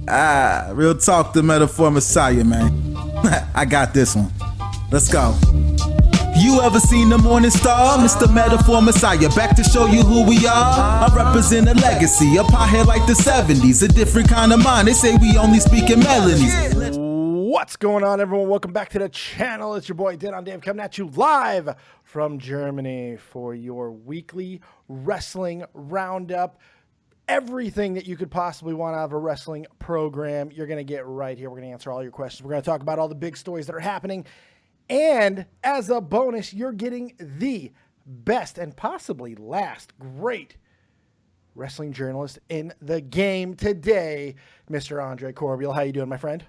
Real talk, the metaphor messiah, man. I got this one. Let's go. You ever seen the morning star? Mr. Metaphor Messiah, back to show you who we are. I represent a legacy, a pothead like the 70s, a different kind of mind. They say we only speak in melodies. What's going on, everyone? Welcome back to the channel. It's your boy Dead on Dave coming at you live from Germany for your weekly wrestling roundup. Everything that you could possibly want out of a wrestling program, you're going to get right here. We're going to answer all your questions. We're going to talk about all the big stories that are happening. And as a bonus, you're getting the best and possibly last great wrestling journalist in the game today, Mr. Andre Corbeil. How you doing, my friend?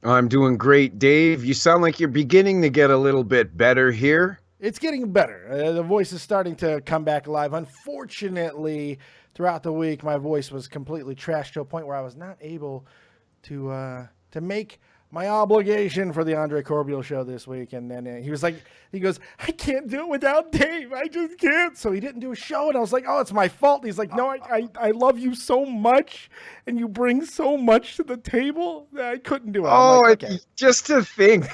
I'm doing great, Dave. You sound like you're beginning to get a little bit better here. It's getting better. The voice is starting to come back alive. Unfortunately, throughout the week, my voice was completely trashed to a point where I was not able to make my obligation for the Andre Corbeil Show this week. And then he goes, I can't do it without Dave. I just can't. So he didn't do a show. And I was like, oh, it's my fault. And he's like, no, I love you so much. And you bring so much to the table that I couldn't do it. Oh, like, okay. Just to think,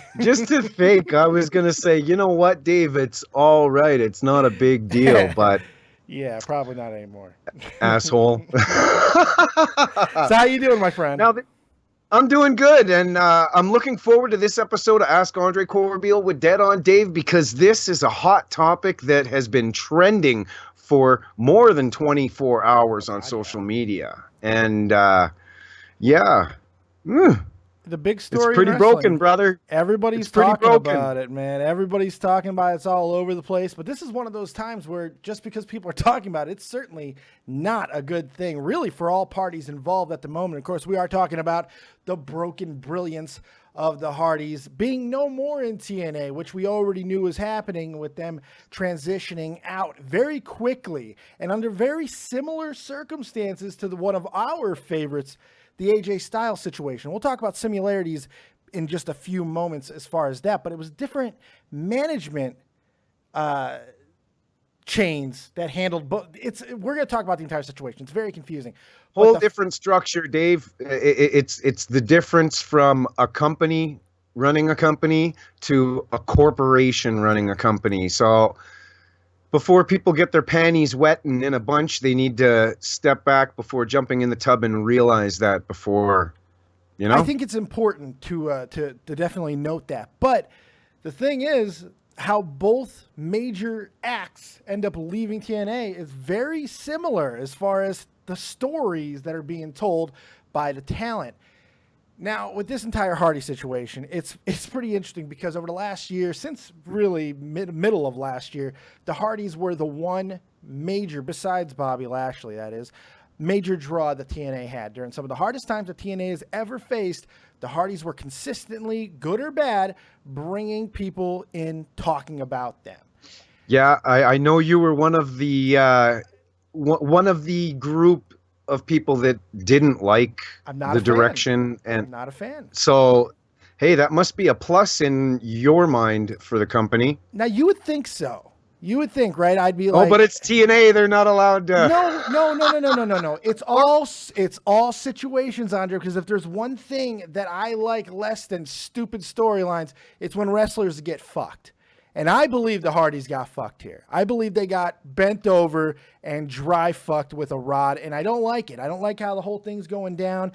I was going to say, you know what, Dave, it's all right. It's not a big deal, but. Yeah, probably not anymore. Asshole. So how you doing, my friend? Now, I'm doing good, and I'm looking forward to this episode of Ask Andre Corbeil with Dead on Dave, because this is a hot topic that has been trending for more than 24 hours on social media. And, yeah. The big story. It's pretty broken, brother. Everybody's talking about it, man. Everybody's talking about it. It's all over the place. But this is one of those times where just because people are talking about it, it's certainly not a good thing, really, for all parties involved at the moment. Of course, we are talking about the broken brilliance of the Hardys being no more in TNA, which we already knew was happening with them transitioning out very quickly and under very similar circumstances to one of our favorites, the AJ Styles situation. We'll talk about similarities in just a few moments as far as that, but it was different management chains that handled both. We're going to talk about the entire situation. It's very confusing. Whole different structure, Dave. It's the difference from a company running a company to a corporation running a company. So before people get their panties wet and in a bunch, they need to step back before jumping in the tub and realize that before, you know? I think it's important to definitely note that. But the thing is, how both major acts end up leaving TNA is very similar as far as the stories that are being told by the talent. Now, with this entire Hardy situation, it's pretty interesting because over the last year, since really middle of last year, the Hardys were the one major, besides Bobby Lashley, that is, major draw that TNA had. During some of the hardest times that TNA has ever faced, the Hardys were consistently, good or bad, bringing people in talking about them. Yeah, I know you were one of the group of people that didn't like the direction, and I'm not a fan. So, hey, that must be a plus in your mind for the company. Now, you would think so. You would think, right? I'd be like, oh, but it's TNA. They're not allowed to. No. It's all situations, Andre, because if there's one thing that I like less than stupid storylines, it's when wrestlers get fucked. And I believe the Hardys got fucked here. I believe they got bent over and dry fucked with a rod, and I don't like it. I don't like how the whole thing's going down.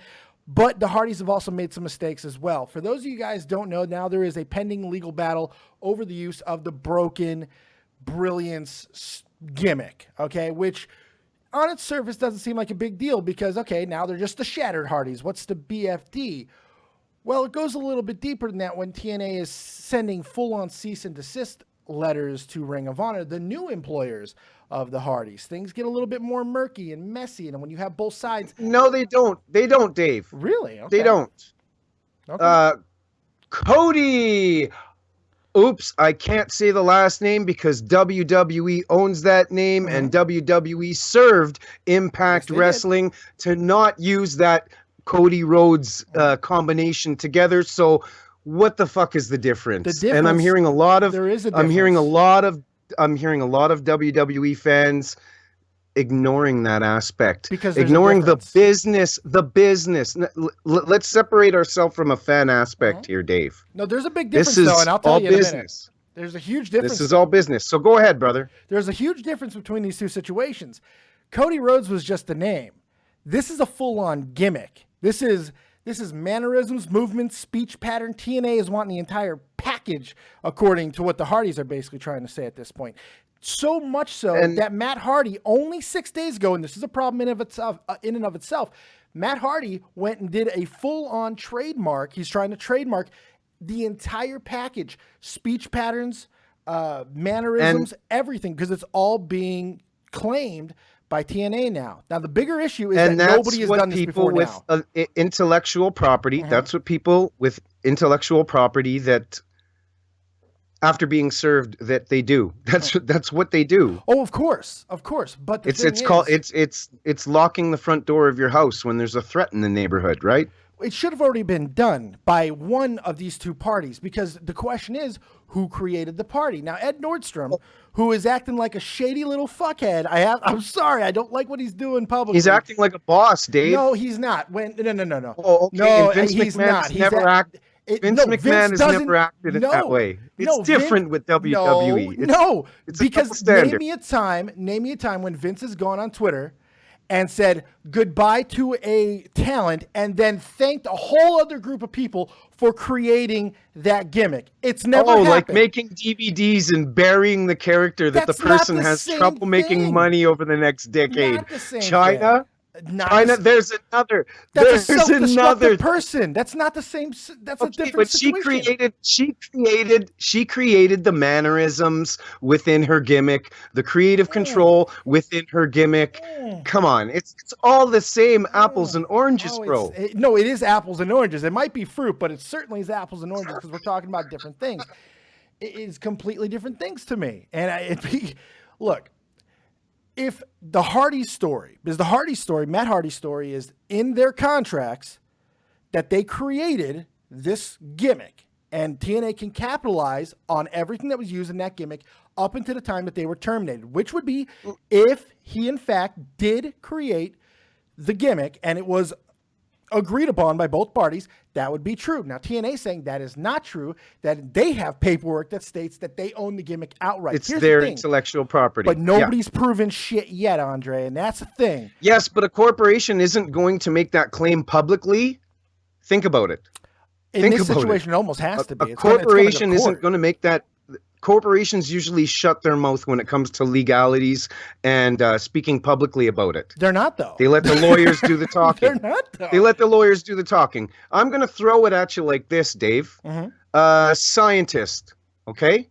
But the Hardys have also made some mistakes as well. For those of you guys don't know, now there is a pending legal battle over the use of the broken brilliance gimmick, okay, which on its surface doesn't seem like a big deal because, okay, now they're just the Shattered Hardys. What's the BFD? Well, it goes a little bit deeper than that when TNA is sending full-on cease and desist letters to Ring of Honor, the new employers of the Hardys. Things get a little bit more murky and messy, and when you have both sides... No, they don't. They don't, Dave. Really? Okay. They don't. Okay. Cody... Oops, I can't say the last name because WWE owns that name, and WWE served Impact Wrestling to not use that Cody Rhodes combination together. So what the fuck is the difference? And I'm hearing a lot of WWE fans ignoring that aspect, because there's ignoring the difference. business. Let's separate ourselves from a fan aspect here, Dave. No, there's a big difference, This is though, and I'll tell all you in a minute. business. There's a huge difference. This is all business. So go ahead, brother. There's a huge difference between these two situations. Cody Rhodes was just a name. This is a full-on gimmick. This is mannerisms, movements, speech pattern. TNA is wanting the entire package, according to what the Hardys are basically trying to say at this point. So much so that Matt Hardy, only 6 days ago, and this is a problem in and of itself, Matt Hardy went and did a full-on trademark. He's trying to trademark the entire package, speech patterns, mannerisms, everything, because it's all being claimed by TNA now. Now, the bigger issue is that nobody has done this before now. And that's what people with intellectual property, that's what people with intellectual property that, after being served, that they do. That's what they do. Oh, of course. But it's locking the front door of your house when there's a threat in the neighborhood, right? It should have already been done by one of these two parties, because the question is, who created the party? Now, Ed Nordstrom, who is acting like a shady little fuckhead, I'm sorry, I don't like what he's doing publicly. He's acting like a boss, Dave. No, he's not. No. Oh, okay. No, Vince he's McMahon not. Vince McMahon has never acted it that way. It's different with WWE. Because name me a time when Vince has gone on Twitter and said goodbye to a talent and then thanked a whole other group of people for creating that gimmick. It's never happened. Like making DVDs and burying the character that the person has trouble making money over the next decade. Not the same China? China, there's another. That's a self-destructive person. That's not the same. That's a different situation. She created the mannerisms within her gimmick, the creative control within her gimmick. Come on, it's all the same apples and oranges, bro. No, it is apples and oranges. It might be fruit, but it certainly is apples and oranges because we're talking about different things. It is completely different things to me. And look. If the Hardy story, because Matt Hardy's story is in their contracts that they created this gimmick, and TNA can capitalize on everything that was used in that gimmick up until the time that they were terminated, which would be if he in fact did create the gimmick and it was agreed upon by both parties, that would be true. Now, TNA saying that is not true, that they have paperwork that states that they own the gimmick outright. It's their intellectual property. But nobody's proven shit yet, Andre, and that's the thing. Yes, but a corporation isn't going to make that claim publicly. Think about it. In this situation, it almost has to be. A corporation isn't going to make that. Corporations usually shut their mouth when it comes to legalities and speaking publicly about it. They're not, though. They let the lawyers do the talking. They're not, though. They let the lawyers do the talking. I'm going to throw it at you like this, Dave. Scientist, okay?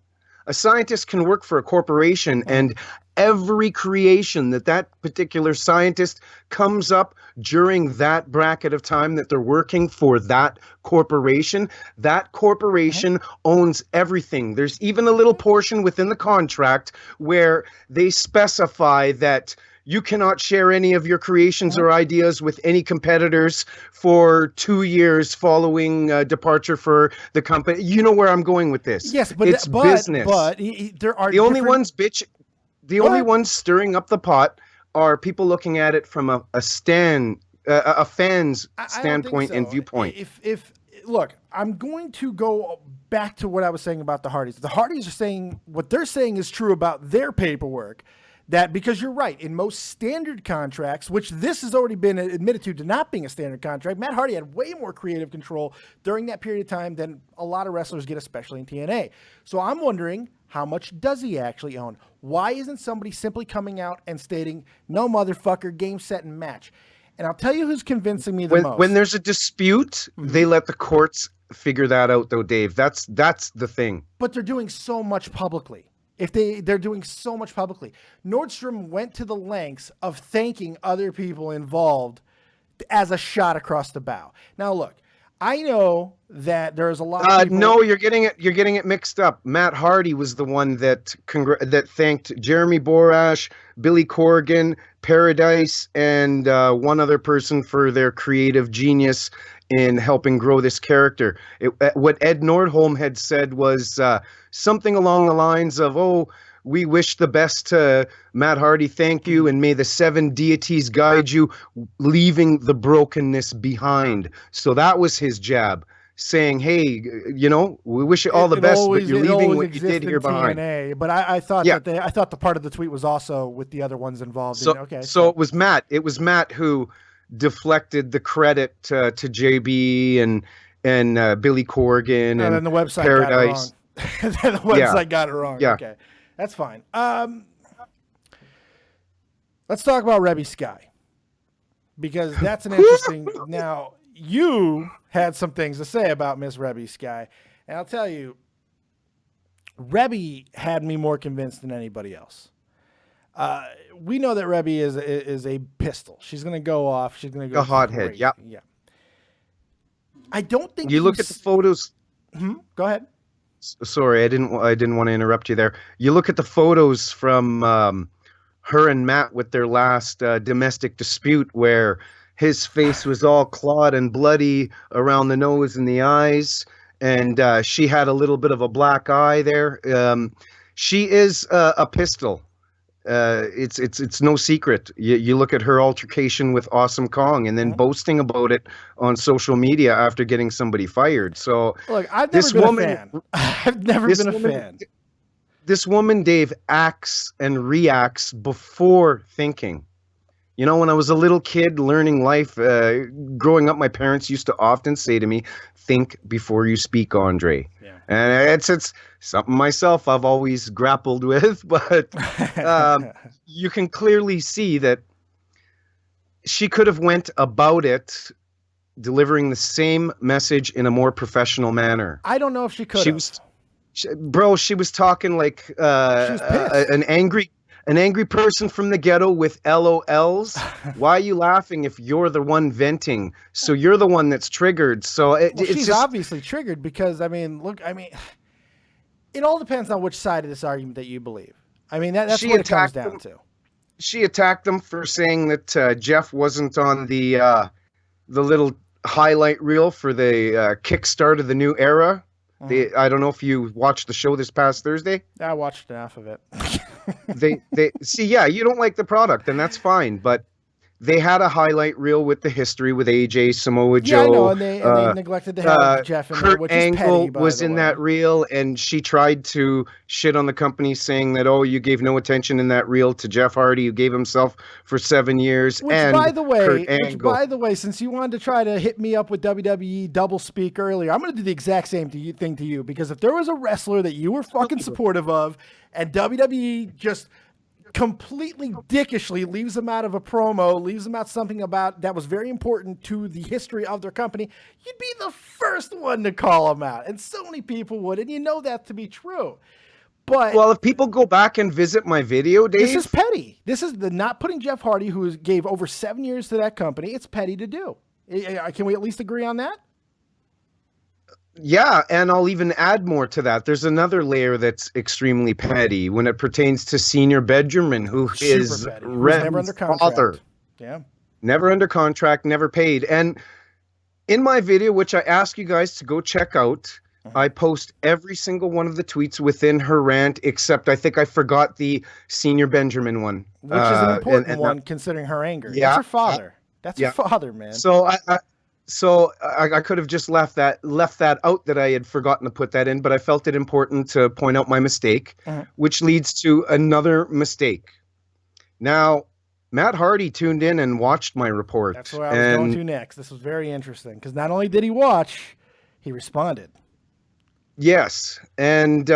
A scientist can work for a corporation, and every creation that particular scientist comes up during that bracket of time that they're working for that corporation owns everything. There's even a little portion within the contract where they specify that you cannot share any of your creations or ideas with any competitors for 2 years following departure for the company. You know where I'm going with this. Yes, but it's business. But there are the only ones only ones stirring up the pot are people looking at it from a fan's standpoint and viewpoint. Look, I'm going to go back to what I was saying about the Hardys. The Hardys are saying what they're saying is true about their paperwork. That because you're right, in most standard contracts, which this has already been admitted to not being a standard contract, Matt Hardy had way more creative control during that period of time than a lot of wrestlers get, especially in TNA. So I'm wondering, how much does he actually own? Why isn't somebody simply coming out and stating, no motherfucker, game, set, and match? And I'll tell you who's convincing me the most. When there's a dispute, they let the courts figure that out, though, Dave. That's the thing. But they're doing so much publicly. They're doing so much publicly. Nordstrom went to the lengths of thanking other people involved as a shot across the bow. Now, look, I know that there's a lot of people... No, you're getting it mixed up. Matt Hardy was the one that thanked Jeremy Borash, Billy Corgan, Paradise, and one other person for their creative genius in helping grow this character. What Ed Nordholm had said was something along the lines of, We wish the best to Matt Hardy. Thank you. And may the 7 deities guide you, leaving the brokenness behind. So that was his jab, saying, hey, you know, we wish you all the best, but you're leaving what you did here behind. TNA, but I thought I thought the part of the tweet was also with the other ones involved. So, so it was Matt. It was Matt who deflected the credit to JB and Billy Corgan and then the website Paradise. Got it wrong. Then the website got it wrong. Yeah. Okay, that's fine. Let's talk about Reby Sky, because that's an interesting. Now, you had some things to say about Miss Reby Sky, and I'll tell you, Reby had me more convinced than anybody else. We know that Reby is a pistol. She's going to go off. She's going to go a hothead. Crazy. Yep. Yeah. I don't think you look at the photos. Go ahead. Sorry, I didn't want to interrupt you there. You look at the photos from her and Matt with their last domestic dispute, where his face was all clawed and bloody around the nose and the eyes, and she had a little bit of a black eye there. She is a pistol. It's no secret. You look at her altercation with Awesome Kong and then boasting about it on social media after getting somebody fired. So look, I've never been a fan. I've never been a fan. This woman, Dave, acts and reacts before thinking. You know, when I was a little kid learning life, growing up, my parents used to often say to me, think before you speak, Andre. Yeah. And it's something myself I've always grappled with, but you can clearly see that she could have went about it delivering the same message in a more professional manner. I don't know if she could have. She was talking like an angry person from the ghetto with LOLs. Why are you laughing if you're the one venting? So you're the one that's triggered. So she's obviously triggered because, I mean, it all depends on which side of this argument that you believe. I mean, that's what it comes down to. She attacked them for saying that Jeff wasn't on the little highlight reel for the kickstart of the new era. I don't know if you watched the show this past Thursday. I watched enough of it. they see, yeah, you don't like the product, and that's fine. But they had a highlight reel with the history with AJ, Samoa Joe. Yeah, I know, and they neglected to have Jeff in there, which Angle is petty, by was the in way. that reel, and she tried to shit on the company, saying that, oh, you gave no attention in that reel to Jeff Hardy, who gave himself for 7 years. By the way, since you wanted to try to hit me up with WWE double speak earlier, I'm going to do the exact same thing to you, because if there was a wrestler that you were fucking supportive of, and WWE just completely dickishly leaves them out of a promo, leaves them out something about that was very important to the history of their company, you'd be the first one to call them out. And so many people would, and you know that to be true. But well, if people go back and visit my video, Dave, this is petty. This is the not putting Jeff Hardy, who gave over 7 years to that company. It's petty to do. Can we at least agree on that? Yeah, and I'll even add more to that. There's another layer that's extremely petty when it pertains to Senior Benjamin, who is never under contract. Father. Yeah. Never under contract, never paid. And in my video, which I ask you guys to go check out, I post every single one of the tweets within her rant, except I think I forgot the Senior Benjamin one. Which is an important one, considering her anger. Yeah. That's her father. That's her father, man. So I could have just left that out, that I had forgotten to put that in, but I felt it important to point out my mistake, which leads to another mistake. Now, Matt Hardy tuned in and watched my report. That's where I was going to next. This was very interesting, because not only did he watch, he responded. Yes, and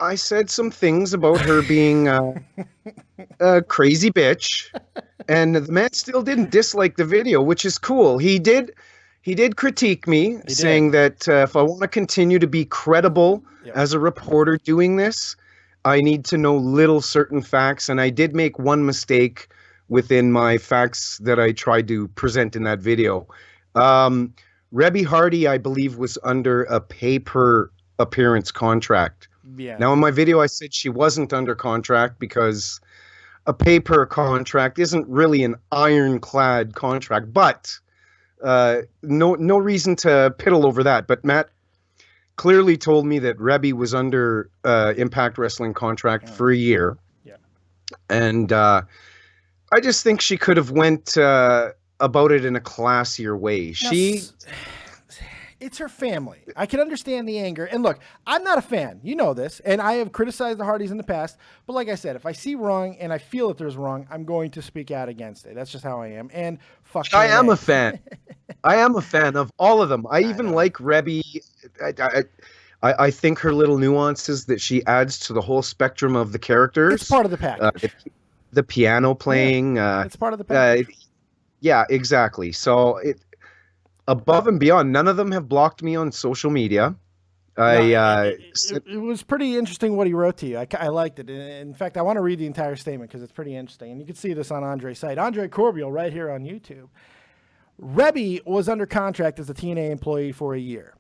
I said some things about her being a crazy bitch, and the man still didn't dislike the video, which is cool. He did critique me, saying that if I want to continue to be credible as a reporter doing this, I need to know little certain facts, and I did make one mistake within my facts that I tried to present in that video. Reby Hardy, I believe, was under a pay-per-appearance contract. Yeah. Now, in my video, I said she wasn't under contract because a pay-per contract isn't really an ironclad contract, but no reason to piddle over that. But Matt, clearly told me that Reby was under Impact Wrestling contract for a year. Yeah. And I just think she could have went about it in a classier way. It's her family. I can understand the anger. And look, I'm not a fan. You know this. And I have criticized the Hardys in the past. But like I said, if I see wrong and I feel that there's wrong, I'm going to speak out against it. That's just how I am. And fuck I TNA. am a fan. I am a fan of all of them. I even like Reby. I think her little nuances that she adds to the whole spectrum of the characters. It's part of the package. The piano playing. It's part of the package. Yeah, exactly. So above and beyond, none of them have blocked me on social media. It was pretty interesting what he wrote to you. I liked it. In fact, I want to read the entire statement because it's pretty interesting. And you can see this on Andre's site. Andre Corbeil right here on YouTube. Reby was under contract as a TNA employee for a year.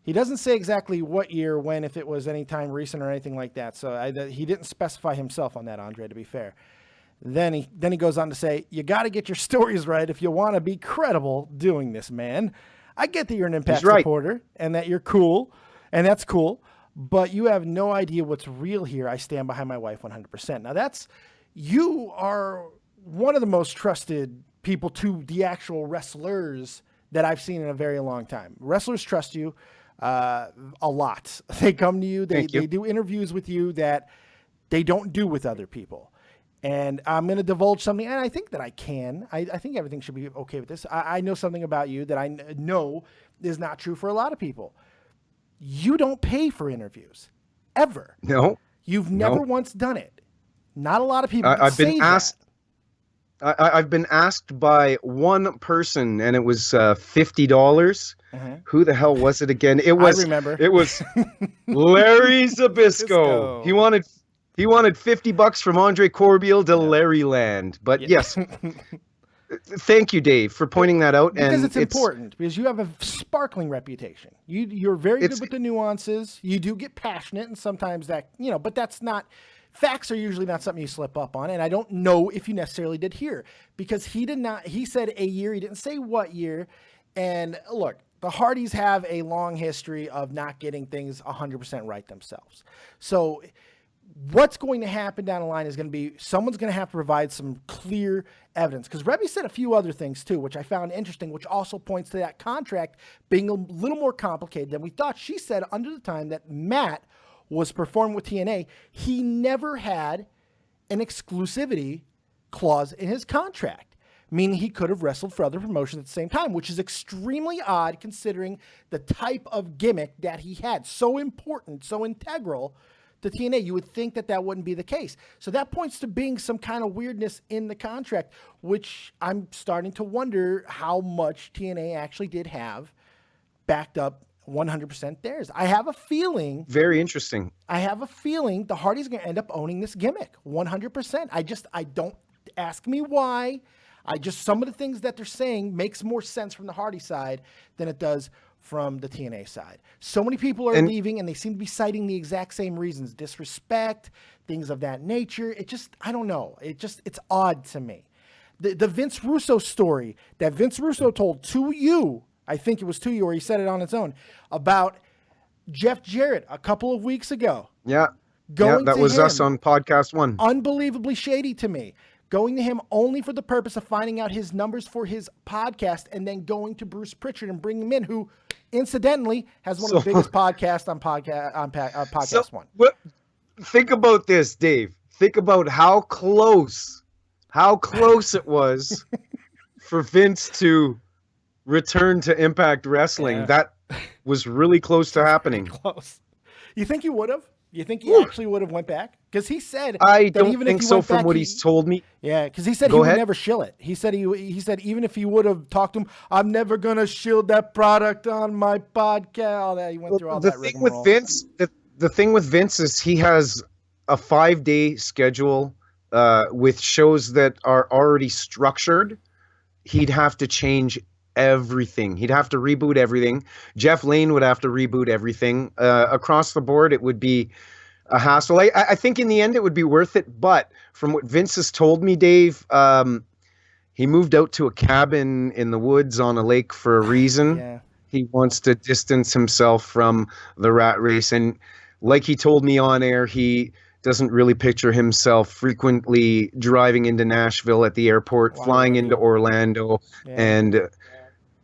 He doesn't say exactly what year, when, if it was any time recent or anything like that. So he didn't specify himself on that, Andre, to be fair. Then he goes on to say, you got to get your stories right if you want to be credible doing this, man. I get that you're an Impact supporter and that you're cool, and that's cool, but you have no idea what's real here. I stand behind my wife 100%. Now, you are one of the most trusted people to the actual wrestlers that I've seen in a very long time. Wrestlers trust you a lot. They come to you. They do interviews with you that they don't do with other people. And I'm going to divulge something, and I think that I can. I think everything should be okay with this. I know something about you that I know is not true for a lot of people. You don't pay for interviews, ever. No. You've never once done it. Not a lot of people I've been asked. I've been asked by one person, and it was $50. Who the hell was it again? I remember. It was Larry Zbyszko. He wanted $50 from Andre Corbeil to Larryland. But yes, thank you, Dave, for pointing that out. Because it's important, because you have a sparkling reputation. You're very good with the nuances. You do get passionate, and sometimes that, but that's not, facts are usually not something you slip up on. And I don't know if you necessarily did here, because he said a year. He didn't say what year. And look, the Hardys have a long history of not getting things 100% right themselves. So what's going to happen down the line is going to be someone's going to have to provide some clear evidence, because Reby said a few other things too, which I found interesting, which also points to that contract being a little more complicated than we thought. She said under the time that Matt was performing with TNA, he never had an exclusivity clause in his contract, meaning he could have wrestled for other promotions at the same time, which is extremely odd considering the type of gimmick that he had. So important, so integral to TNA. You would think that that wouldn't be the case. So that points to being some kind of weirdness in the contract, which I'm starting to wonder how much TNA actually did have backed up 100% theirs. I have a feeling. Very interesting. I have a feeling the Hardys are going to end up owning this gimmick 100%. I don't ask me why. Some of the things that they're saying makes more sense from the Hardy side than it does from the TNA side. So many people are leaving, and they seem to be citing the exact same reasons: disrespect, things of that nature. I don't know. It's odd to me. The Vince Russo story that Vince Russo told to you, I think it was to you, or he said it on its own, about Jeff Jarrett a couple of weeks ago. Yeah. That was us on podcast 1. Unbelievably shady to me. Going to him only for the purpose of finding out his numbers for his podcast, and then going to Bruce Pritchard and bringing him in, who incidentally has one of the biggest podcasts on podcast 1. Think about this, Dave. Think about how close it was for Vince to return to Impact Wrestling. That was really close to happening. Close. You think he would have? You think he actually would have went back? Because he said I don't think so from what he's told me. Yeah, because he said he would never shill it. He said even if he would have talked to him, I'm never gonna shill that product on my podcast. All that he went through all that. The thing with Vince is he has a 5-day schedule with shows that are already structured. He'd have to change everything. He'd have to reboot everything. Jeff Lane would have to reboot everything. Across the board, it would be a hassle. I think in the end it would be worth it, but from what Vince has told me, Dave, he moved out to a cabin in the woods on a lake for a reason. He wants to distance himself from the rat race. And like he told me on air, he doesn't really picture himself frequently driving into Nashville at the airport, flying into Orlando. And,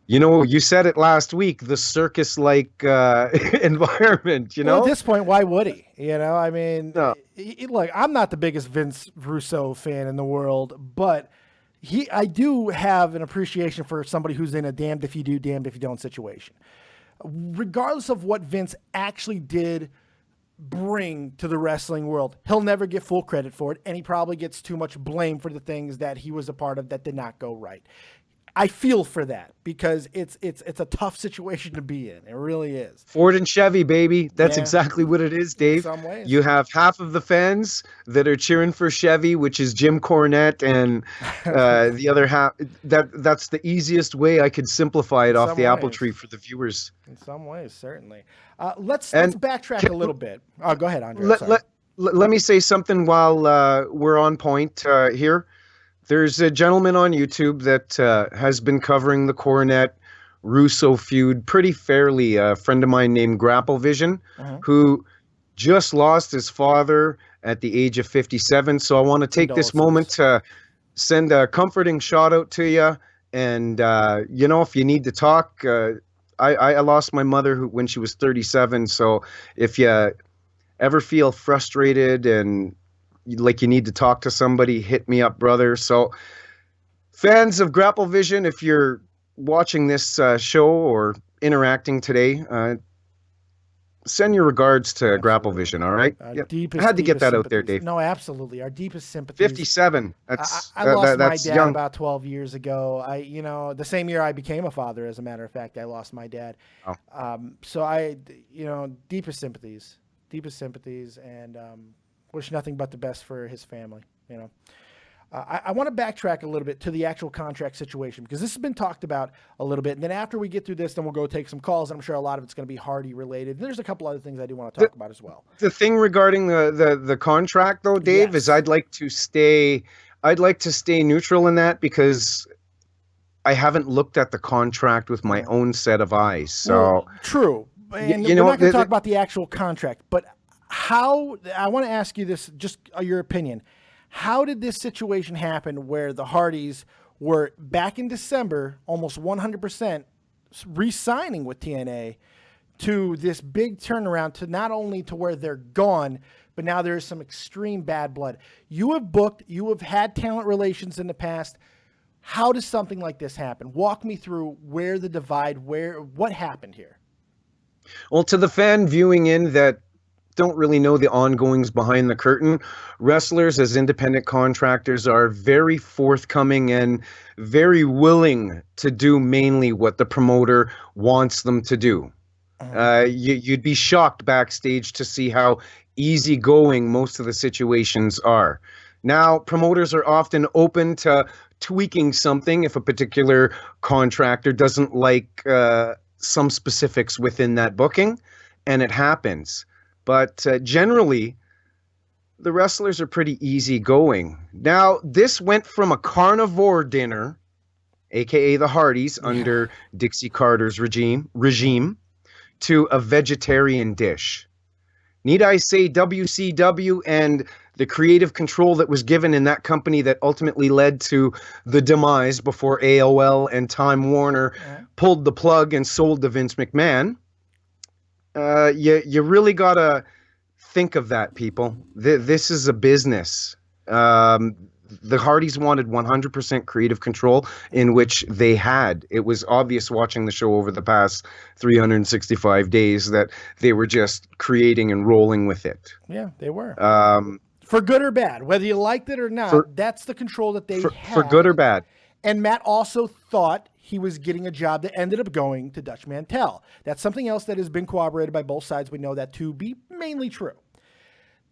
you know, you said it last week, the circus-like environment, you know? Well, at this point, why would he? You know, I mean, No. Look, I'm not the biggest Vince Russo fan in the world, but I do have an appreciation for somebody who's in a damned if you do, damned if you don't situation. Regardless of what Vince actually did bring to the wrestling world, he'll never get full credit for it, and he probably gets too much blame for the things that he was a part of that did not go right. I feel for that because it's a tough situation to be in. It really is. Ford and Chevy, baby. That's exactly what it is, Dave. In some ways. You have half of the fans that are cheering for Chevy, which is Jim Cornette, and the other half. That's the easiest way I could simplify it off the apple tree for the viewers. In some ways, certainly. Let's backtrack a little bit. Oh, go ahead, Andre. Let me say something while we're on point here. There's a gentleman on YouTube that has been covering the Cornette Russo feud pretty fairly. A friend of mine named Grapple Vision, who just lost his father at the age of 57. So I want to take this moment to send a comforting shout out to you. And, you know, if you need to talk, I lost my mother when she was 37. So if you ever feel frustrated and like you need to talk to somebody, hit me up, brother. So fans of Grapple Vision, if you're watching this show or interacting today, send your regards to Grapple Vision, all right? I had to get that out there, Dave. No, absolutely. Our deepest sympathies. 57. I lost my dad young. About 12 years ago. The same year I became a father, as a matter of fact, I lost my dad. Oh. So deepest sympathies, and wish nothing but the best for his family. You know, I want to backtrack a little bit to the actual contract situation because this has been talked about a little bit. And then after we get through this, then we'll go take some calls. I'm sure a lot of it's going to be Hardy related. And there's a couple other things I do want to talk about as well. The thing regarding the contract, though, Dave, is I'd like to stay neutral in that because I haven't looked at the contract with my own set of eyes. So true, and we're not going to talk about the actual contract, but. I want to ask you this, just your opinion. How did this situation happen where the Hardys were back in December, almost 100% re-signing with TNA to this big turnaround to not only to where they're gone, but now there's some extreme bad blood. You have had talent relations in the past. How does something like this happen? Walk me through where the divide, what happened here? Well, to the fan viewing in that don't really know the ongoings behind the curtain, wrestlers as independent contractors are very forthcoming and very willing to do mainly what the promoter wants them to do. You'd be shocked backstage to see how easygoing most of the situations are. Now, promoters are often open to tweaking something if a particular contractor doesn't like some specifics within that booking, and it happens. But generally, the wrestlers are pretty easygoing. Now, this went from a carnivore dinner, a.k.a. the Hardys, under Dixie Carter's regime, to a vegetarian dish. Need I say WCW and the creative control that was given in that company that ultimately led to the demise before AOL and Time Warner pulled the plug and sold to Vince McMahon? You really got to think of that, people. This is a business. The Hardys wanted 100% creative control, in which they had. It was obvious watching the show over the past 365 days that they were just creating and rolling with it. Yeah, they were. For good or bad, whether you liked it or not, that's the control that they had. For good or bad. And Matt also thought he was getting a job that ended up going to Dutch Mantel. That's something else that has been corroborated by both sides. We know that to be mainly true.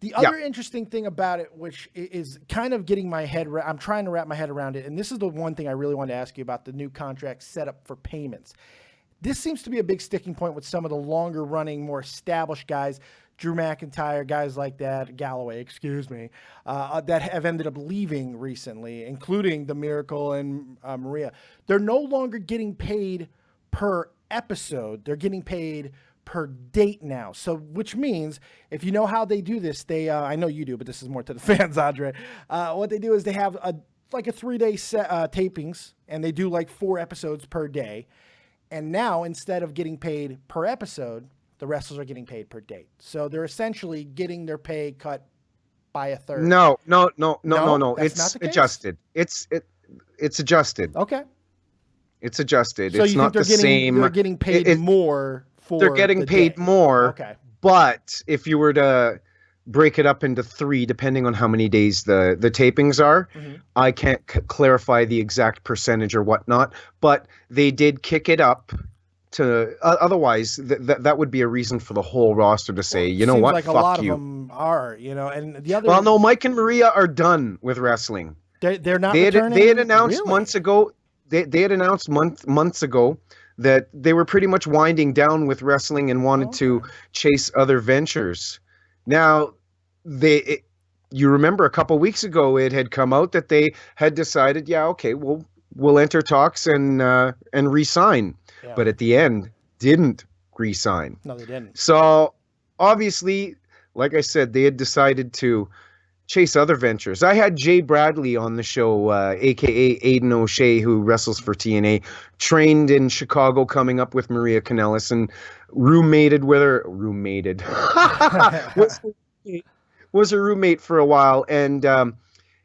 The other interesting thing about it, which is kind of getting my head, I'm trying to wrap my head around it, and this is the one thing I really wanted to ask you about, the new contract setup for payments. This seems to be a big sticking point with some of the longer running, more established guys, Drew McIntyre, guys like that, Galloway, excuse me, that have ended up leaving recently, including the Miracle and Maria. They're no longer getting paid per episode. They're getting paid per date now. So, which means if you know how they do this, they, I know you do, but this is more to the fans, Andre. What they do is they have like a 3-day set, tapings, and they do like 4 episodes per day. And now, instead of getting paid per episode, the wrestlers are getting paid per date. So they're essentially getting their pay cut by a third. No. That's It's not the case? adjusted. It's adjusted. Okay. It's adjusted. So it's you not think the same. they're getting paid more for They're getting the paid day. more. Okay. But if you were to break it up into 3, depending on how many days the tapings are, I can't clarify the exact percentage or whatnot. But they did kick it up to. Otherwise, that would be a reason for the whole roster to say, you know Seems what, like fuck a lot you. of them are, you know, and the other. Well, no, Mike and Maria are done with wrestling. They're not. They returning? had announced Really? months ago. They had announced months ago that they were pretty much winding down with wrestling and wanted to chase other ventures. Now, you remember a couple weeks ago it had come out that they had decided, we'll enter talks and re-sign, but at the end didn't re-sign. No, they didn't. So obviously, like I said, they had decided to chase other ventures. I had Jay Bradley on the show, aka Aiden O'Shea, who wrestles for TNA, trained in Chicago, coming up with Maria Kanellis, and roommated with her. Was her roommate for a while, and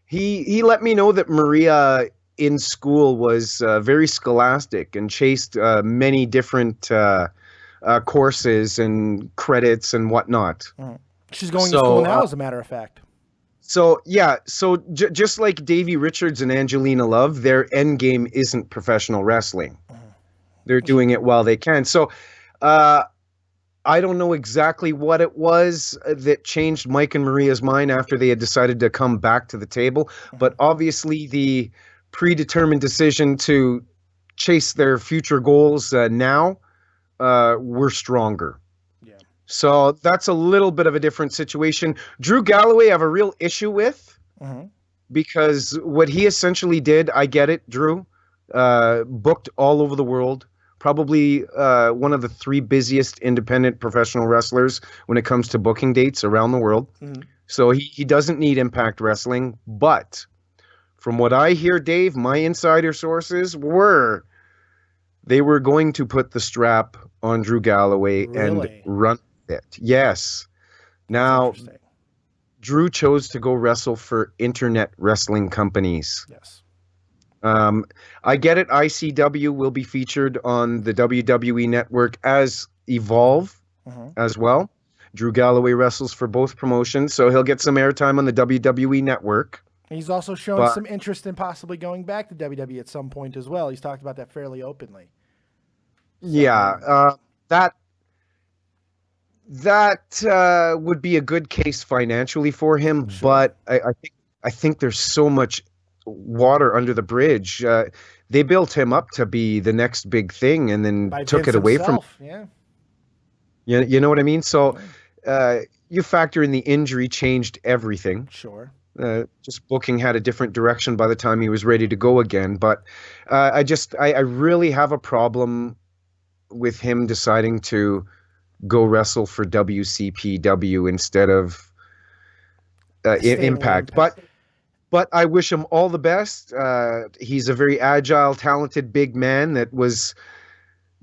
he let me know that Maria in school was very scholastic and chased many different courses and credits and whatnot. She's going to school now, as a matter of fact. So, just like Davey Richards and Angelina Love, their end game isn't professional wrestling. They're doing it while they can. So, I don't know exactly what it was that changed Mike and Maria's mind after they had decided to come back to the table. But obviously, the predetermined decision to chase their future goals now were stronger. So that's a little bit of a different situation. Drew Galloway I have a real issue with because what he essentially did, I get it, Drew, booked all over the world, probably one of the 3 busiest independent professional wrestlers when it comes to booking dates around the world. So he doesn't need Impact Wrestling. But from what I hear, Dave, my insider sources they were going to put the strap on Drew Galloway and run it. Yes. Now, Drew chose to go wrestle for internet wrestling companies. Yes. I get it. ICW will be featured on the WWE network as Evolve as well. Drew Galloway wrestles for both promotions, so he'll get some airtime on the WWE network. He's also shown some interest in possibly going back to WWE at some point as well. He's talked about that fairly openly. So, that would be a good case financially for him, but I think there's so much water under the bridge. They built him up to be the next big thing, and then took it away from him. You know what I mean? So you factor in the injury changed everything. Sure. Just booking had a different direction by the time he was ready to go again. But I really have a problem with him deciding to go wrestle for WCPW instead of Impact. But I wish him all the best. He's a very agile, talented big man that was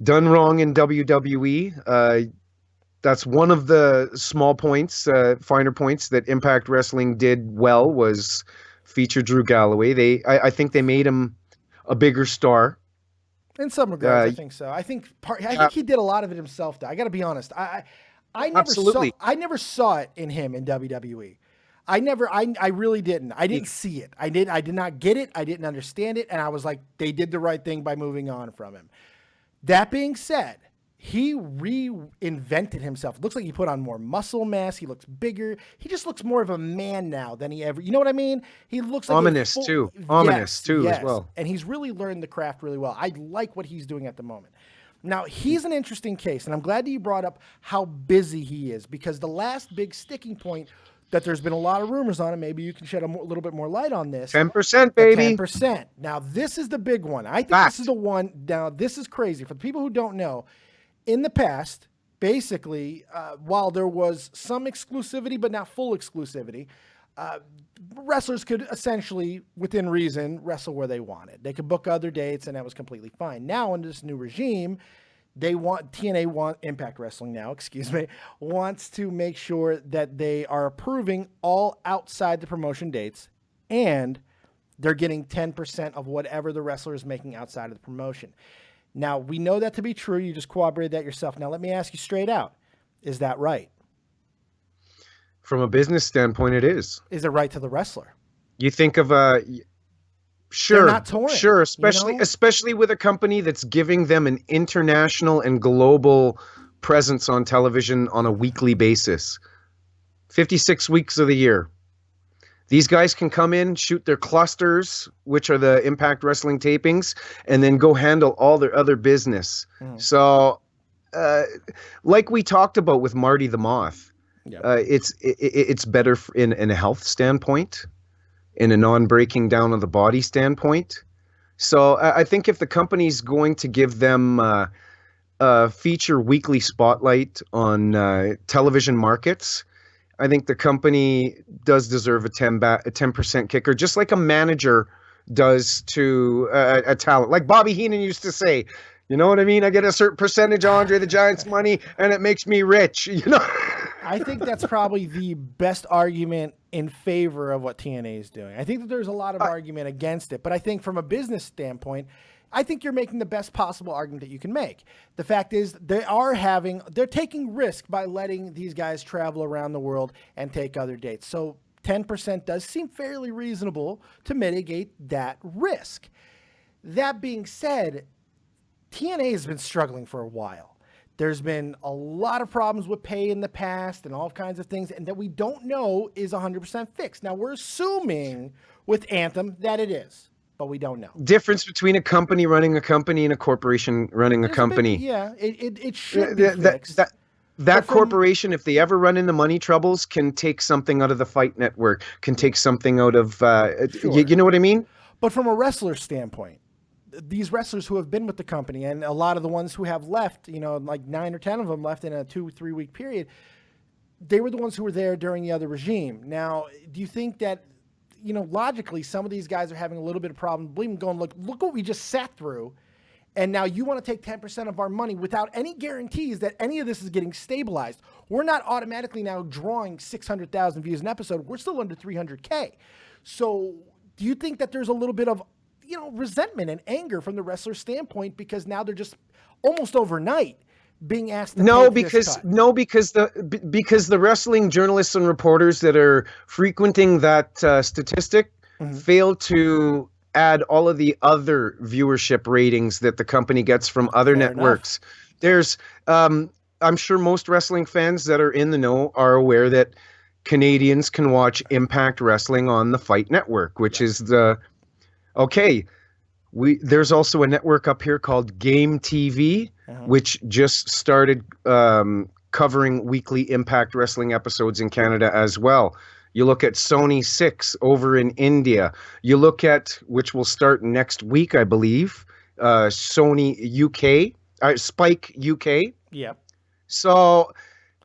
done wrong in WWE. That's one of the small points, finer points that Impact Wrestling did well, was feature Drew Galloway. I think they made him a bigger star. In some regards, I think so. I think he did a lot of it himself, though. I got to be honest. I never saw it in him in WWE. I really didn't. I didn't see it. I did not get it. I didn't understand it. And I was like, they did the right thing by moving on from him. That being said, he reinvented himself. It looks like he put on more muscle mass. He looks bigger. He just looks more of a man now than he ever. You know what I mean? He looks like ominous too. Ominous too as well. And he's really learned the craft really well. I like what he's doing at the moment. Now, he's an interesting case, and I'm glad that you brought up how busy he is, because the last big sticking point, that there's been a lot of rumors on it. Maybe you can shed a little bit more light on this. 10%, baby. 10%. Now, this is the big one. I think this is the one. Now, this is crazy. For the people who don't know, in the past, basically, while there was some exclusivity, but not full exclusivity, wrestlers could essentially, within reason, wrestle where they wanted. They could book other dates, and that was completely fine. Now, under this new regime, Impact Wrestling now, excuse me, wants to make sure that they are approving all outside the promotion dates, and they're getting 10% of whatever the wrestler is making outside of the promotion. Now, we know that to be true. You just corroborated that yourself. Now, let me ask you straight out. Is that right? From a business standpoint, it is. Is it right to the wrestler? You think of sure, they're not touring, sure, especially with a company that's giving them an international and global presence on television on a weekly basis. 56 weeks of the year. These guys can come in, shoot their clusters, which are the Impact Wrestling tapings, and then go handle all their other business. So, like we talked about with Marty the Moth, it's better in a health standpoint, in a non-breaking down of the body standpoint. So I think if the company's going to give them a feature weekly spotlight on television markets, I think the company does deserve a 10% kicker, just like a manager does to a talent. Like Bobby Heenan used to say, you know what I mean? I get a certain percentage of Andre the Giant's money, and it makes me rich. You know. I think that's probably the best argument in favor of what TNA is doing. I think that there's a lot of argument against it, but I think from a business standpoint, I think you're making the best possible argument that you can make. The fact is they're taking risk by letting these guys travel around the world and take other dates. So 10% does seem fairly reasonable to mitigate that risk. That being said, TNA has been struggling for a while. There's been a lot of problems with pay in the past and all kinds of things, and that we don't know is 100% fixed. Now, we're assuming with Anthem that it is, but we don't know. Difference between a company running a company and a corporation running a company. It should be fixed. That corporation, if they ever run into money troubles, can take something out of the Fight Network, can take something out of, you know what I mean? But from a wrestler standpoint, these wrestlers who have been with the company, and a lot of the ones who have left, like 9 or 10 of them left in a 2-3 week period, they were the ones who were there during the other regime. Now, do you think that, logically, some of these guys are having a little bit of problem believing, going, look what we just sat through, and now you want to take 10% of our money without any guarantees that any of this is getting stabilized. We're not automatically now drawing 600,000 views an episode. We're still under 300K. So do you think that there's a little bit of resentment and anger from the wrestler standpoint, because now they're just almost overnight being asked to because the wrestling journalists and reporters that are frequenting that statistic fail to add all of the other viewership ratings that the company gets from other networks. There's I'm sure most wrestling fans that are in the know are aware that Canadians can watch Impact Wrestling on the Fight Network, which is the there's also a network up here called Game TV, which just started covering weekly Impact Wrestling episodes in Canada as well. You look at Sony 6 over in India. You look at, which will start next week, I believe, Sony UK, Spike UK. Yep. So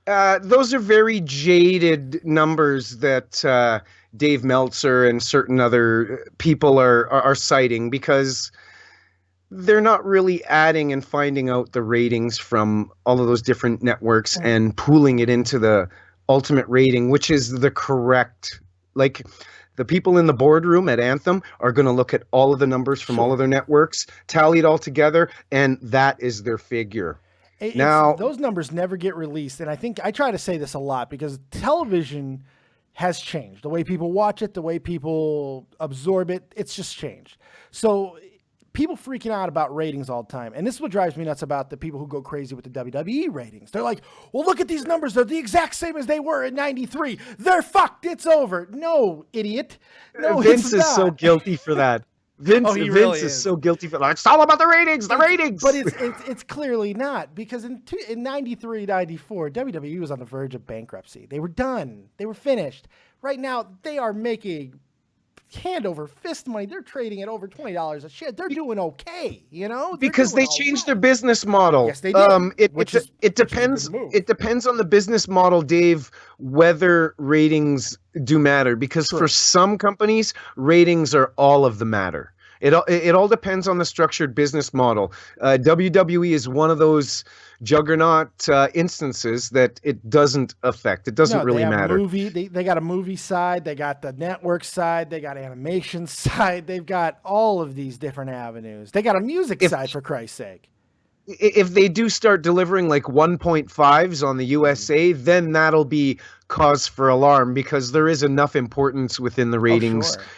those are very jaded numbers that Dave Meltzer and certain other people are citing, because they're not really adding and finding out the ratings from all of those different networks and pooling it into the ultimate rating, which is the correct, like the people in the boardroom at Anthem are going to look at all of the numbers from all of their networks, tally it all together, and that is their figure. Now, those numbers never get released. And I think I try to say this a lot, because television has changed. The way people watch it, the way people absorb it, it's just changed. So people freaking out about ratings all the time. And this is what drives me nuts about the people who go crazy with the WWE ratings. They're like, well, look at these numbers. They're the exact same as they were in 93. They're fucked. It's over. No, idiot. No, Vince is so guilty for that. Vince, Oh, he Vince really is is. so guilty for that. It's all about the ratings, the ratings. But it's clearly not, because in 93, 94, WWE was on the verge of bankruptcy. They were done. They were finished. Right now, they are making hand over fist money. They're trading at over $20 a share. They're doing okay, you know? Because they changed their business model. Yes, they did. It depends. It depends on the business model, Dave, whether ratings do matter. Because for some companies, ratings are all of the matter. It all depends on the structured business model. WWE is one of those juggernaut instances that it doesn't affect. It doesn't really matter. They got a movie side. They got the network side. They got animation side. They've got all of these different avenues. They got a music side, for Christ's sake. If they do start delivering like 1.5s on the USA, then that'll be cause for alarm, because there is enough importance within the ratings. Oh, sure.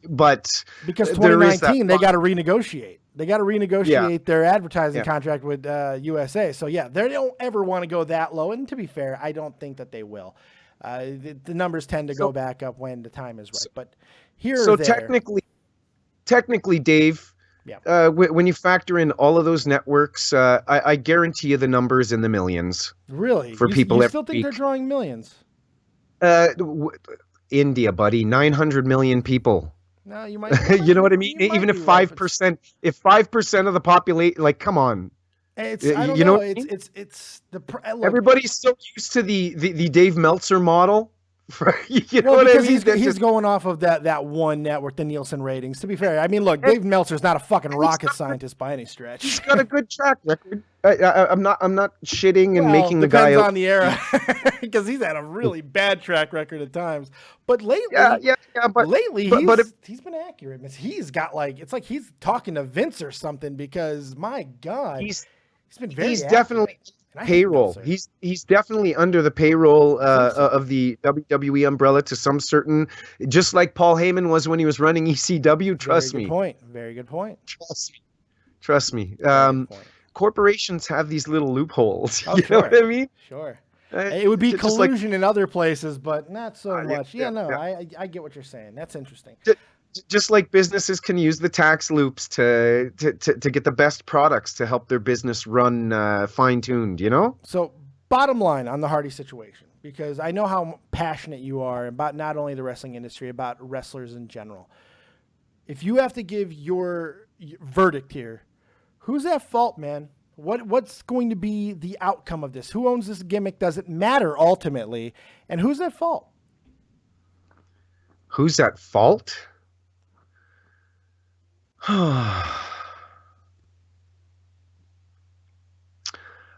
But because 2019, they got to renegotiate. They got to renegotiate their advertising contract with USA. So yeah, they don't ever want to go that low. And to be fair, I don't think that they will. The numbers tend to go back up when the time is right. But here, so technically, Dave, when you factor in all of those networks, I guarantee you the numbers in the millions. Really, for people. You still think they're drawing millions? India, buddy, 900 million people. No, you might. You know what I mean? Even if 5%, if 5% of the population, like, come on. It's I don't know. It's the look, everybody's so used to the Dave Meltzer model. You know what because I mean? He's going off of that one network, the Nielsen ratings. To be fair, I mean, look, Dave Meltzer's not a fucking rocket scientist by any stretch. He's got a good track record. I'm not shitting and making the guy. Depends on the era, because he's had a really bad track record at times. But lately, he's been accurate. He's got it's like he's talking to Vince or something, because my God, he's been very. He's definitely payroll. He's definitely under the payroll of the WWE umbrella to some certain, just like Paul Heyman was when he was running ECW. Trust me. Very good point. Trust me. Corporations have these little loopholes. Oh, you know what I mean? Sure. It would be collusion in other places, but not so much. I get what you're saying. That's interesting. Just like businesses can use the tax loops to get the best products to help their business run fine-tuned, you know? So bottom line on the Hardy situation, because I know how passionate you are about not only the wrestling industry, about wrestlers in general. If you have to give your verdict here, who's at fault, man? What's going to be the outcome of this? Who owns this gimmick? Does it matter ultimately? And who's at fault? Who's at fault?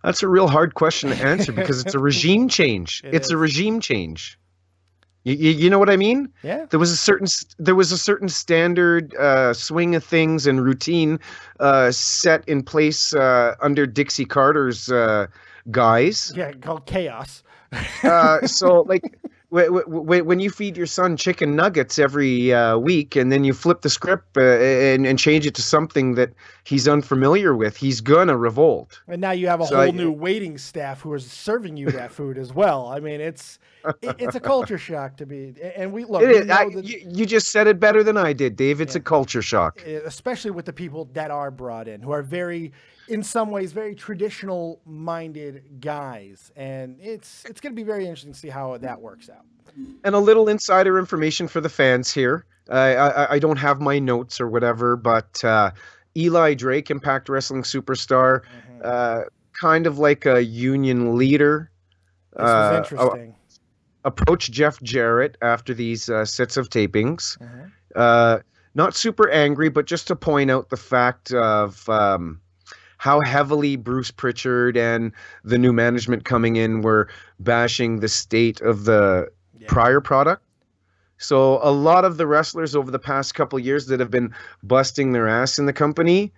That's a real hard question to answer, because it's a regime change. It's a regime change. You know what I mean? Yeah. There was a certain standard swing of things and routine set in place under Dixie Carter's guise. Yeah, called chaos. So like when you feed your son chicken nuggets every week, and then you flip the script and change it to something that he's unfamiliar with, he's gonna revolt. And now you have a whole new waiting staff who is serving you that food as well. I mean, it's a culture shock to be. And we look. You just said it better than I did, Dave. It's a culture shock, especially with the people that are brought in, who are in some ways, very traditional-minded guys, and it's going to be very interesting to see how that works out. And a little insider information for the fans here. I don't have my notes or whatever, but Eli Drake, Impact Wrestling superstar, kind of like a union leader. This was interesting. Approached Jeff Jarrett after these sets of tapings. Not super angry, but just to point out the fact of how heavily Bruce Pritchard and the new management coming in were bashing the state of the prior product. So a lot of the wrestlers over the past couple of years that have been busting their ass in the company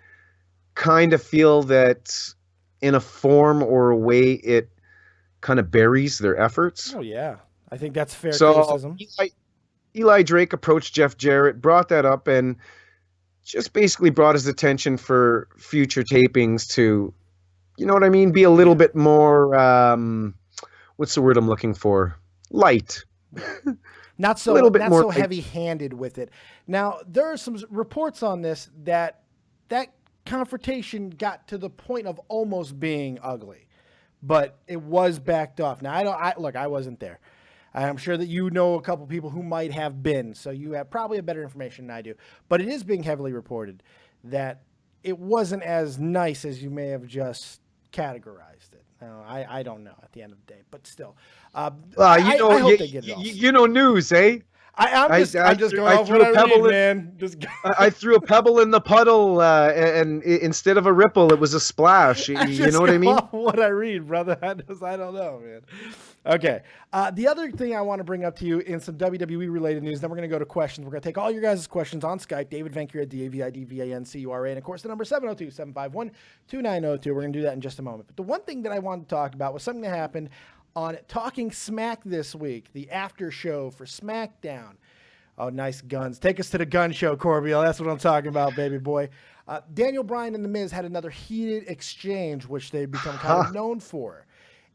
kind of feel that in a form or a way it kind of buries their efforts. Oh, yeah. I think that's fair criticism. Eli Drake approached Jeff Jarrett, brought that up, and just basically brought his attention for future tapings to, you know what I mean, be a little bit more, what's the word I'm looking for? Light. Not so, not so heavy-handed with it. Now, there are some reports on this that confrontation got to the point of almost being ugly, but it was backed off. Now, look, I wasn't there. I'm sure that you know a couple people who might have been, so you have probably a better information than I do. But it is being heavily reported that it wasn't as nice as you may have just categorized it. Now, I don't know at the end of the day, but still. I hope they get it off. You know news, eh? I'm just going off what I read, man. I threw a pebble in the puddle, and instead of a ripple, it was a splash. You know what I mean? Off what I read, brother. I don't know, man. Okay. The other thing I want to bring up to you in some WWE-related news, then we're going to go to questions. We're going to take all your guys' questions on Skype. David Vancura, DAVIDVANCURA, and, of course, the number 702-751-2902. We're going to do that in just a moment. But the one thing that I wanted to talk about was something that happened on Talking Smack this week, the after show for SmackDown. Oh, nice guns. Take us to the gun show, Corbeil. That's what I'm talking about, baby boy. Daniel Bryan and The Miz had another heated exchange, which they've become kind of known for.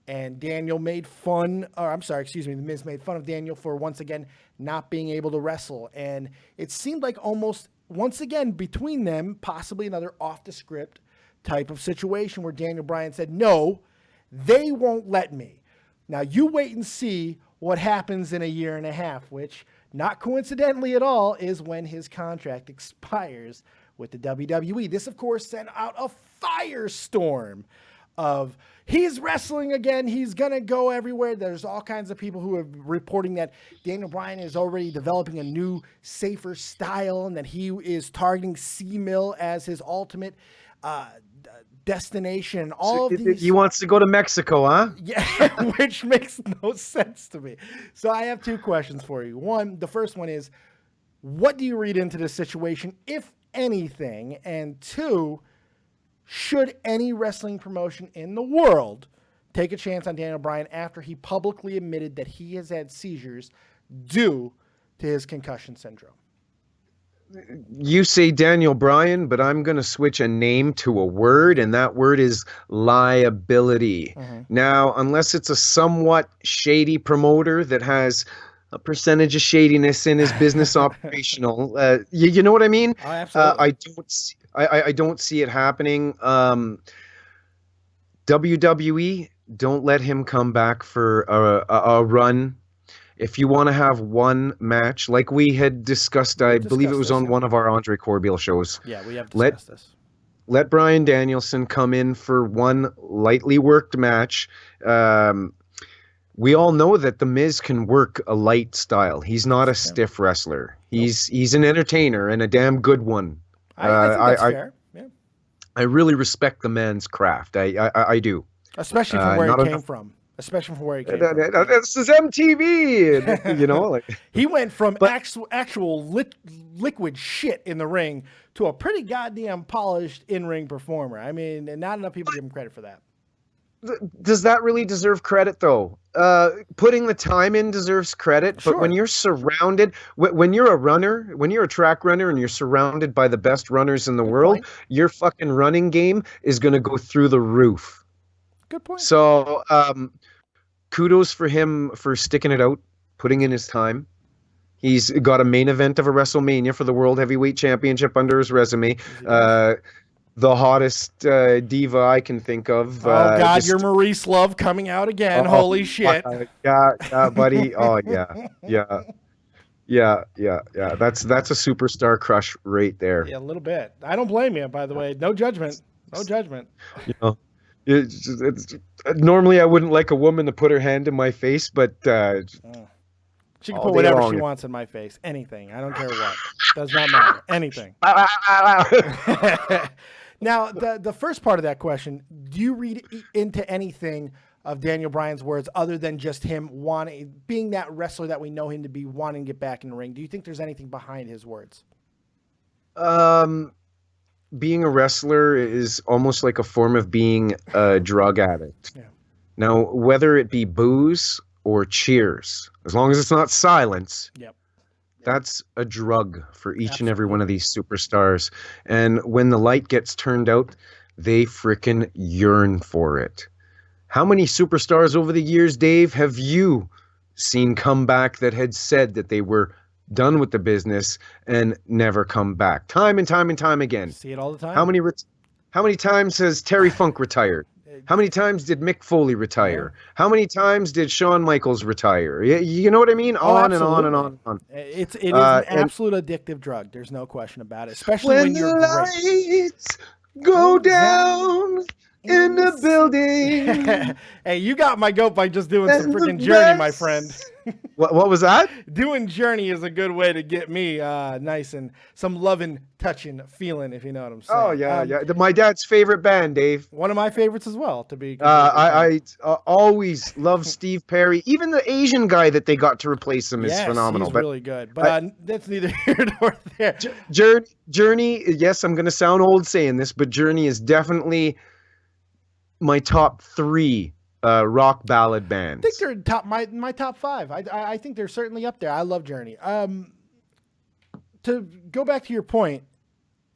And Daniel made fun, The Miz made fun of Daniel for once again not being able to wrestle. And it seemed like almost once again between them, possibly another off the script type of situation where Daniel Bryan said, no, they won't let me. Now, you wait and see what happens in a year and a half, which, not coincidentally at all, is when his contract expires with the WWE. This, of course, sent out a firestorm of he's wrestling again, he's going to go everywhere. There's all kinds of people who are reporting that Daniel Bryan is already developing a new, safer style and that he is targeting C-Mill as his ultimate destination. All of these. He wants to go to Mexico, huh? Yeah, which makes no sense to me. So I have two questions for you. The first one is, what do you read into this situation, if anything? And two, should any wrestling promotion in the world take a chance on Daniel Bryan after he publicly admitted that he has had seizures due to his concussion syndrome? You say Daniel Bryan, but I'm going to switch a name to a word, and that word is liability. Mm-hmm. Now, unless it's a somewhat shady promoter that has a percentage of shadiness in his business operational, you know what I mean? Oh, absolutely. I don't see it happening. WWE, don't let him come back for a run. If you want to have one match, like we had discussed, I believe it was on one of our Andre Corbeil shows. Yeah, we have discussed this. Let Bryan Danielson come in for one lightly worked match. We all know that The Miz can work a light style. He's not a stiff wrestler. He's an entertainer and a damn good one. I think that's fair. Yeah. I really respect the man's craft. I do. Especially from where he came from. This is MTV, you know. Like he went from actual liquid shit in the ring to a pretty goddamn polished in-ring performer. I mean, and not enough people give him credit for that. Does that really deserve credit, though? Putting the time in deserves credit, sure. But when you're surrounded, when you're a runner, when you're a track runner and you're surrounded by the best runners in the world, your fucking running game is going to go through the roof. Good point. So, kudos for him for sticking it out, putting in his time. He's got a main event of a WrestleMania for the World Heavyweight Championship under his resume. The hottest diva I can think of. Oh, God, your Maurice Love coming out again. Holy shit. Yeah, buddy. Oh, yeah. That's a superstar crush right there. Yeah, a little bit. I don't blame you, by the way. No judgment. No judgment. You know, it's normally I wouldn't like a woman to put her hand in my face, but she can put whatever she wants in my face. Anything. I don't care what. Does not matter. Anything. Now, the first part of that question, do you read into anything of Daniel Bryan's words other than just him being that wrestler that we know him to be, wanting to get back in the ring? Do you think there's anything behind his words? Being a wrestler is almost like a form of being a drug addict. Yeah. Now, whether it be booze or cheers, as long as it's not silence, that's a drug for each and every one of these superstars. And when the light gets turned out, they frickin' yearn for it. How many superstars over the years, Dave, have you seen come back that had said that they were done with the business and never come back. Time and time and time again. See it all the time. How many times has Terry Funk retired? How many times did Mick Foley retire? How many times did Shawn Michaels retire? You know what I mean? On and on and on and on. It is an absolute addictive drug. There's no question about it. Especially when you're the lights go down in the building. Hey, you got my goat by just doing some freaking Journey, my friend. What was that? Doing Journey is a good way to get me nice and some loving, touching feeling, if you know what I'm saying. Oh, yeah, yeah. My dad's favorite band, Dave. One of my favorites as well, to be I always love Steve Perry. Even the Asian guy that they got to replace him is phenomenal. He's really good. But that's neither here nor there. Journey, yes, I'm going to sound old saying this, but Journey is definitely my top 3 rock ballad bands. I think they're top my top 5. I think they're certainly up there. I love Journey. To go back to your point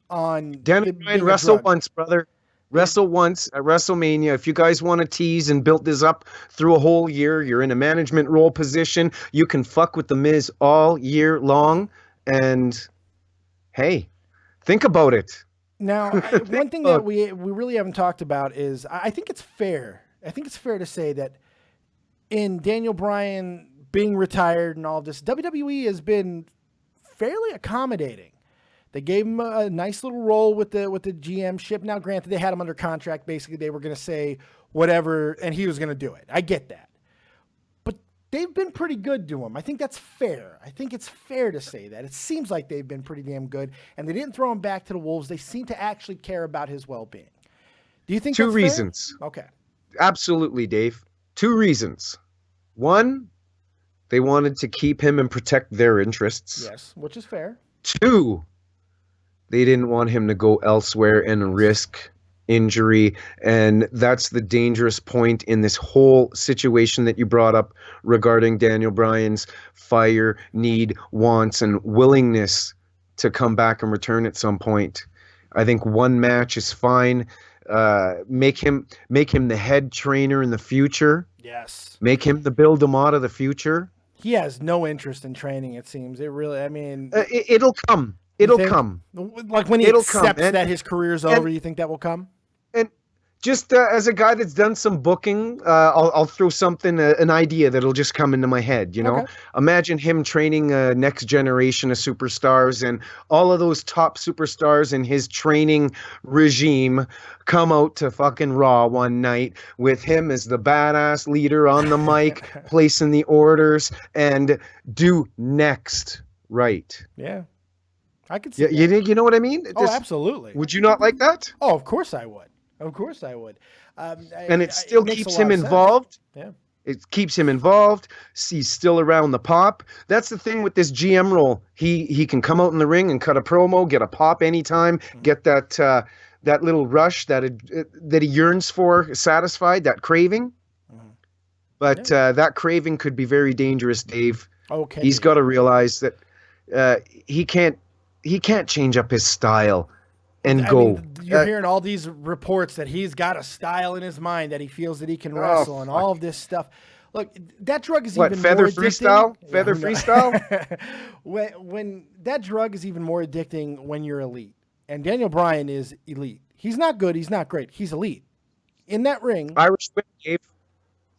on Daniel Bryan, wrestle once, brother. Wrestle once at WrestleMania. If you guys want to tease and build this up through a whole year, you're in a management role position. You can fuck with the Miz all year long. And hey, think about it. Now, one thing that we really haven't talked about is I think it's fair. I think it's fair to say that in Daniel Bryan being retired and all of this, WWE has been fairly accommodating. They gave him a nice little role with the GM ship. Now, granted, they had him under contract. Basically, they were going to say whatever, and he was going to do it. I get that. But they've been pretty good to him. I think that's fair. I think it's fair to say that. It seems like they've been pretty damn good, and they didn't throw him back to the Wolves. They seem to actually care about his well-being. Do you think Two that's reasons. Fair? Okay. Absolutely, Dave. 2 reasons. 1, they wanted to keep him and protect their interests. Yes, which is fair. 2, they didn't want him to go elsewhere and risk injury. And that's the dangerous point in this whole situation that you brought up regarding Daniel Bryan's fire, need, wants, and willingness to come back and return at some point. I think 1 match is fine. Make him the head trainer in the future. Yes. Make him the Bill DeMott of the future. He has no interest in training, it seems. It really, I mean... It'll come. It'll come. Like when he accepts that his career's over, you think that will come? And just as a guy that's done some booking, I'll throw something, an idea that'll just come into my head, you know? Okay. Imagine him training a next generation of superstars, and all of those top superstars in his training regime come out to fucking Raw one night with him as the badass leader on the mic, placing the orders, and do next right. Yeah. I could see that. You know what I mean? Absolutely. Would you not like that? Oh, of course I would. Of course I would. And it still keeps him involved. Yeah. It keeps him involved. He's still around the pop. That's the thing with this GM role. He can come out in the ring and cut a promo, get a pop anytime, get that little rush that he yearns for satisfied, that craving. But that craving could be very dangerous, Dave. Okay. He's got to realize that he can't change up his style and go. Mean, you're hearing all these reports that he's got a style in his mind that he feels that he can wrestle and all of this stuff. Look, that drug is even feather more freestyle? addicting. Feather freestyle? when that drug is even more addicting when you're elite. And Daniel Bryan is elite. He's not good. He's not great. He's elite. In that ring. Irish whip, Dave.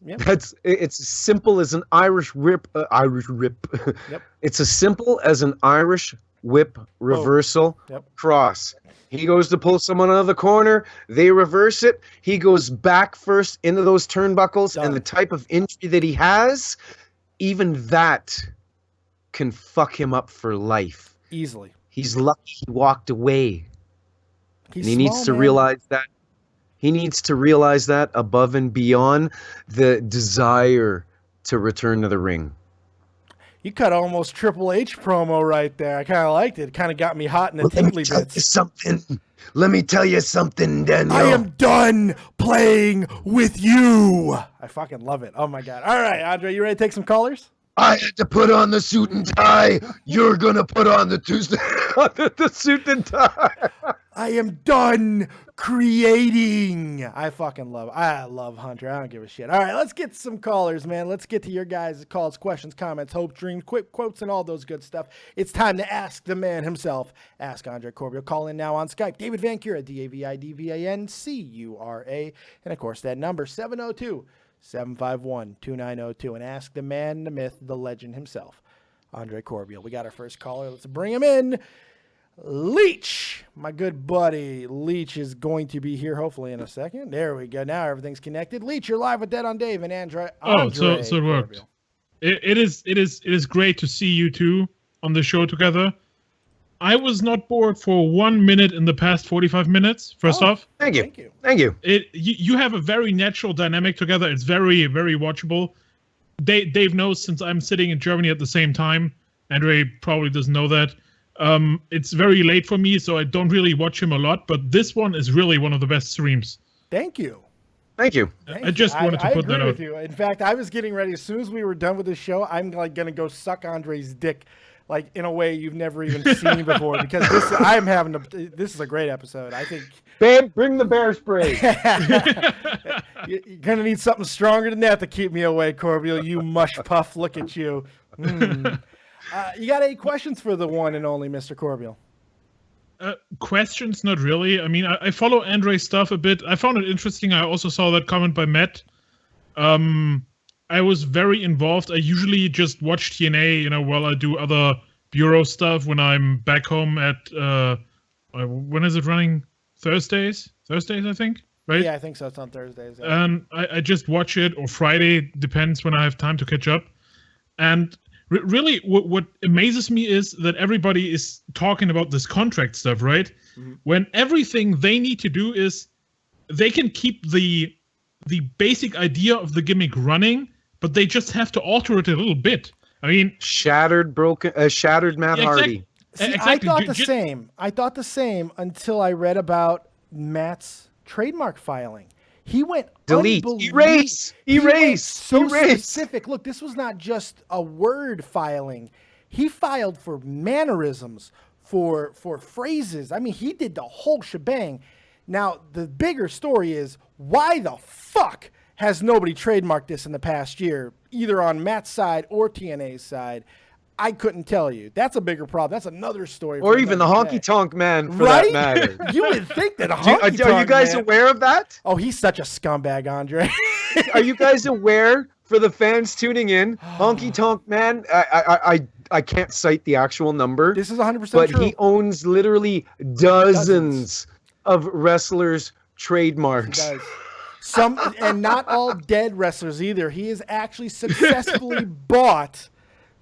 Yep. It's as simple as an Irish whip. Yep. It's as simple as an Irish whip reversal cross. He goes to pull someone out of the corner. They reverse it. He goes back first into those turnbuckles, and the type of injury that he has, even that can fuck him up for life. Easily. He's lucky he walked away. He needs to realize that. He needs to realize that above and beyond the desire to return to the ring. You cut almost Triple H promo right there. I kind of liked it. It kind of got me hot in the tingly bits. Let me tell you something, Daniel. I am done playing with you. I fucking love it. Oh, my God. All right, Andre, you ready to take some callers? I had to put on the suit and tie. You're going to put on the Tuesday the suit and tie. I am done creating. I love Hunter. I don't give a shit. All right, let's get some callers, man. Let's get to your guys' calls, questions, comments, hopes, dreams, quick quotes, and all those good stuff. It's time to ask the man himself. Ask Andre Corbeil. Call in now on Skype. David Vancura, DAVIDVANCURA. And, of course, that number, 702-751-2902. And ask the man, the myth, the legend himself, Andre Corbeil. We got our first caller. Let's bring him in. Leech, my good buddy. Leech is going to be here hopefully in a second. There we go. Now everything's connected. Leech, you're live with Dead on Dave and Andre. So it worked. It is great to see you two on the show together. I was not bored for 1 minute in the past 45 minutes. First off, thank you. You have a very natural dynamic together. It's very, very watchable. Dave knows, since I'm sitting in Germany at the same time. Andre probably doesn't know that. It's very late for me, so I don't really watch him a lot, but this one is really one of the best streams. Thank you. I just wanted to put that out. With you. In fact, I was getting ready. As soon as we were done with the show, I'm like going to go suck Andre's dick, like in a way you've never even seen before, because this is a great episode. I think. Babe, bring the bear spray. You're going to need something stronger than that to keep me away, Corbeil. You mush puff. Look at you. You got any questions for the one and only Mr. Corbeil? Questions? Not really. I mean, I follow Andre's stuff a bit. I found it interesting. I also saw that comment by Matt. I was very involved. I usually just watch TNA, while I do other bureau stuff when I'm back home at, when is it running? Thursdays, I think, right? Yeah, I think so. It's on Thursdays. Yeah. And I just watch it, or Friday, depends when I have time to catch up. And really, what amazes me is that everybody is talking about this contract stuff, right? Mm-hmm. When everything they need to do is they can keep the basic idea of the gimmick running, but they just have to alter it a little bit. I mean, shattered Matt Hardy. See, Exactly. I thought the same until I read about Matt's trademark filing. He went delete, erase. Specific. Look, this was not just a word filing. He filed for mannerisms, for phrases. I mean, he did the whole shebang. Now, the bigger story is, why the fuck has nobody trademarked this in the past year, either on Matt's side or TNA's side? I couldn't tell you. That's a bigger problem. That's another story. Or even the Honky Tonk Man, for that matter. You would think that Honky Tonk Are you guys aware of that? Oh, he's such a scumbag, Andre. Are you guys aware, for the fans tuning in, Honky Tonk Man, I can't cite the actual number. This is 100% true. But he owns literally dozens of wrestlers' trademarks. He does. And not all dead wrestlers either. He has actually successfully bought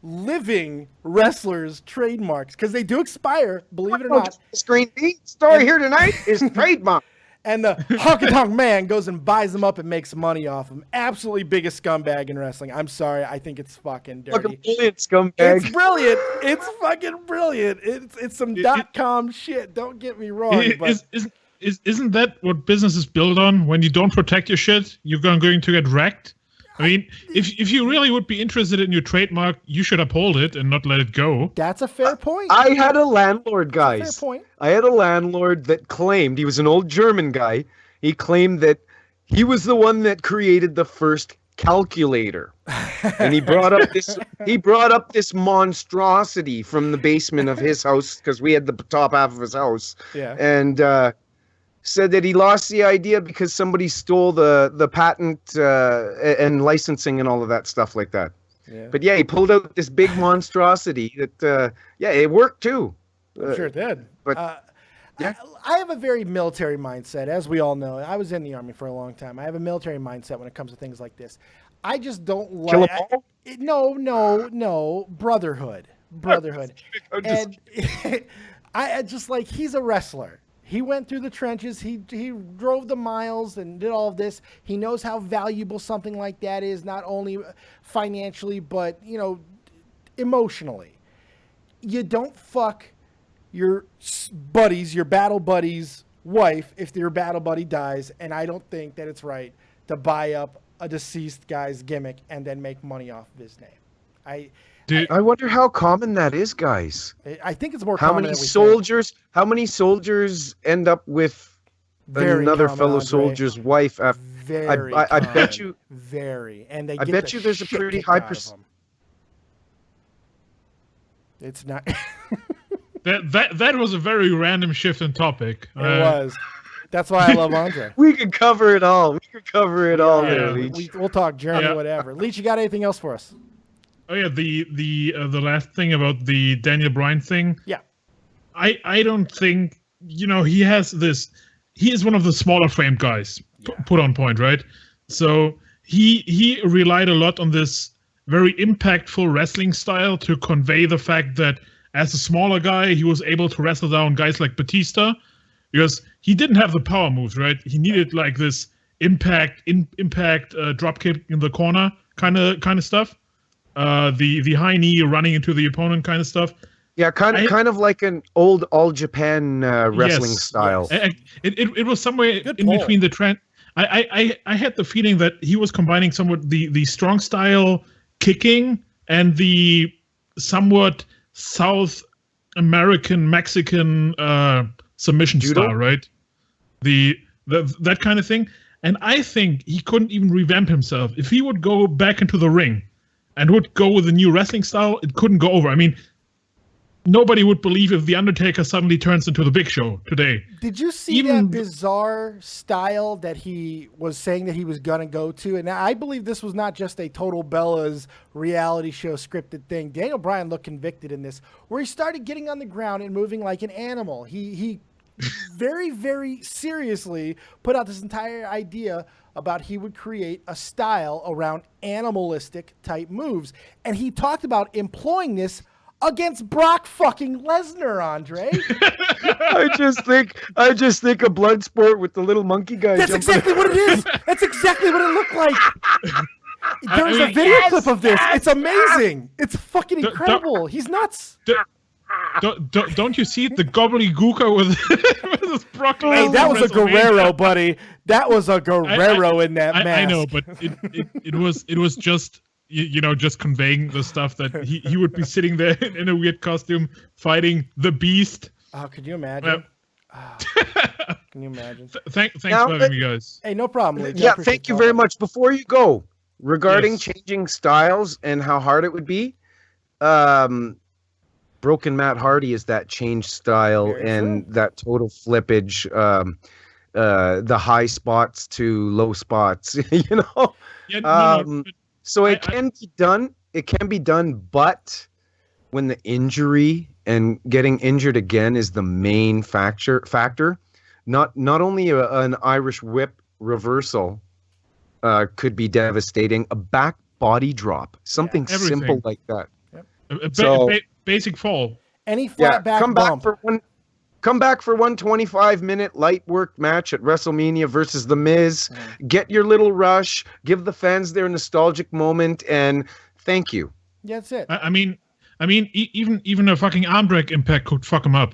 living wrestlers' trademarks, because they do expire, believe it or not. Screen story here tonight is trademark. And the Honky Tonk Man goes and buys them up and makes money off them. Absolutely biggest scumbag in wrestling. I'm sorry. I think it's fucking dirty. Fucking brilliant scumbag. It's brilliant. It's fucking brilliant. It's some .com shit. Don't get me wrong. Isn't that what business is built on? When you don't protect your shit, you're going to get wrecked. I mean, if you really would be interested in your trademark, you should uphold it and not let it go. That's a fair point. I had a landlord, guys. Fair point. I had a landlord that claimed, he was an old German guy, he claimed that he was the one that created the first calculator. And he brought up this monstrosity from the basement of his house, because we had the top half of his house. Yeah. And said that he lost the idea because somebody stole the patent and licensing and all of that stuff like that. Yeah. But yeah, he pulled out this big monstrosity that, it worked too. I'm sure it did. But yeah. I have a very military mindset, as we all know. I was in the Army for a long time. I have a military mindset when it comes to things like this. I just don't like... No. Brotherhood. And I just like, he's a wrestler. He went through the trenches. He drove the miles and did all of this. He knows how valuable something like that is, not only financially, but, emotionally. You don't fuck your buddies, your battle buddy's wife if your battle buddy dies, and I don't think that it's right to buy up a deceased guy's gimmick and then make money off of his name. I wonder how common that is, guys. I think it's more common than we How many soldiers end up with another common, fellow Andre. soldier's wife. Very I bet common. you. Very, and they. I Get bet the you there's a shit pretty kicked high out of percent. them. It's not. That was a very random shift in topic. It was. That's why I love Andre. We could cover it all. We could cover it all there, Yeah. Leech. We'll talk journey, Yeah. whatever. Leech, you got anything else for us? Oh yeah, the last thing about the Daniel Bryan thing. Yeah. I don't think, he has this. He is one of the smaller framed guys, put on point, right? So he relied a lot on this very impactful wrestling style to convey the fact that as a smaller guy, he was able to wrestle down guys like Batista, because he didn't have the power moves, right? He needed like this impact drop kick in the corner kind of stuff. The high knee running into the opponent kind of stuff. Yeah, kind of like an old All Japan wrestling style. Yes. It was somewhere Good in pull. between the trend. I had the feeling that he was combining somewhat the strong style kicking and the somewhat South American Mexican submission Judo? style, right? That kind of thing. And I think he couldn't even revamp himself. If he would go back into the ring and would go with a new wrestling style, it couldn't go over. I mean, nobody would believe if The Undertaker suddenly turns into the Big Show today. Did you see that bizarre style that he was saying that he was going to go to? And I believe this was not just a Total Bellas reality show scripted thing. Daniel Bryan looked convicted in this, where he started getting on the ground and moving like an animal. He very, very seriously put out this entire idea about he would create a style around animalistic type moves. And he talked about employing this against Brock fucking Lesnar, Andre. I just think a blood sport with the little monkey guy. That's jumping. exactly what it is. That's exactly what it looked like. There's a video clip of this. It's amazing. It's fucking incredible. He's nuts. Don't you see the gobbledygooker with this Brock Lesnar? Hey, that was a WrestleMania? Guerrero, buddy. That was a Guerrero in that mask. I know, but it was just just conveying the stuff that he would be sitting there in a weird costume fighting the Beast. Oh, could you imagine? Can you imagine? Thanks for having me, guys. Hey, no problem, Leech. Yeah, thank you very much. Before you go, regarding Yes. changing styles and how hard it would be, Broken Matt Hardy is that change style and that total flippage, the high spots to low spots, Yeah, no, So it can be done. It can be done, but when the injury and getting injured again is the main factor, not only an Irish whip reversal could be devastating. A back body drop, something simple like that. a basic fall. Any flat back come bump. Come back for 125-minute light work match at WrestleMania versus The Miz. Get your little rush. Give the fans their nostalgic moment, and thank you. Yeah, that's it. I mean, even a fucking arm drag impact could fuck him up.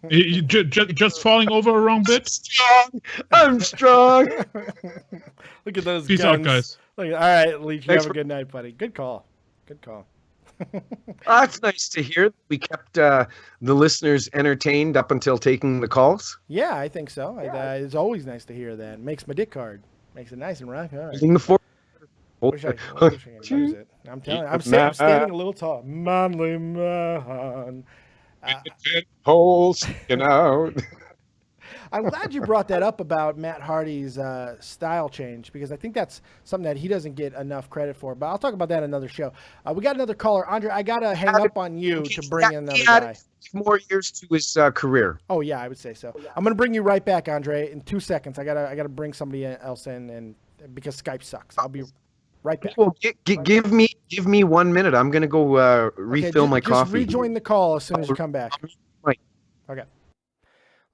Just falling over a wrong bit. I'm strong. Look at those Peace guns. out, guys. Look, all right, Leech. Thanks Have a good night, buddy. Good call. Good call. That's nice to hear. We kept the listeners entertained up until taking the calls. Yeah, I think so. It's always nice to hear that. Makes my dick hard. Makes it nice and rough. All right. Holding the fort. Wish I could use it. I'm telling you, I'm standing a little tall. Manly man. Hole sticking out. I'm glad you brought that up about Matt Hardy's style change, because I think that's something that he doesn't get enough credit for. But I'll talk about that in another show. We got another caller. Andre, I got to hang up on you to bring in another guy. More years to his career. Oh, yeah, I would say so. I'm going to bring you right back, Andre, in 2 seconds. I gotta bring somebody else in, and because Skype sucks. I'll be right back. Well, give me 1 minute. I'm going to go refill my coffee. Just rejoin the call as soon as you come back. Right. Okay.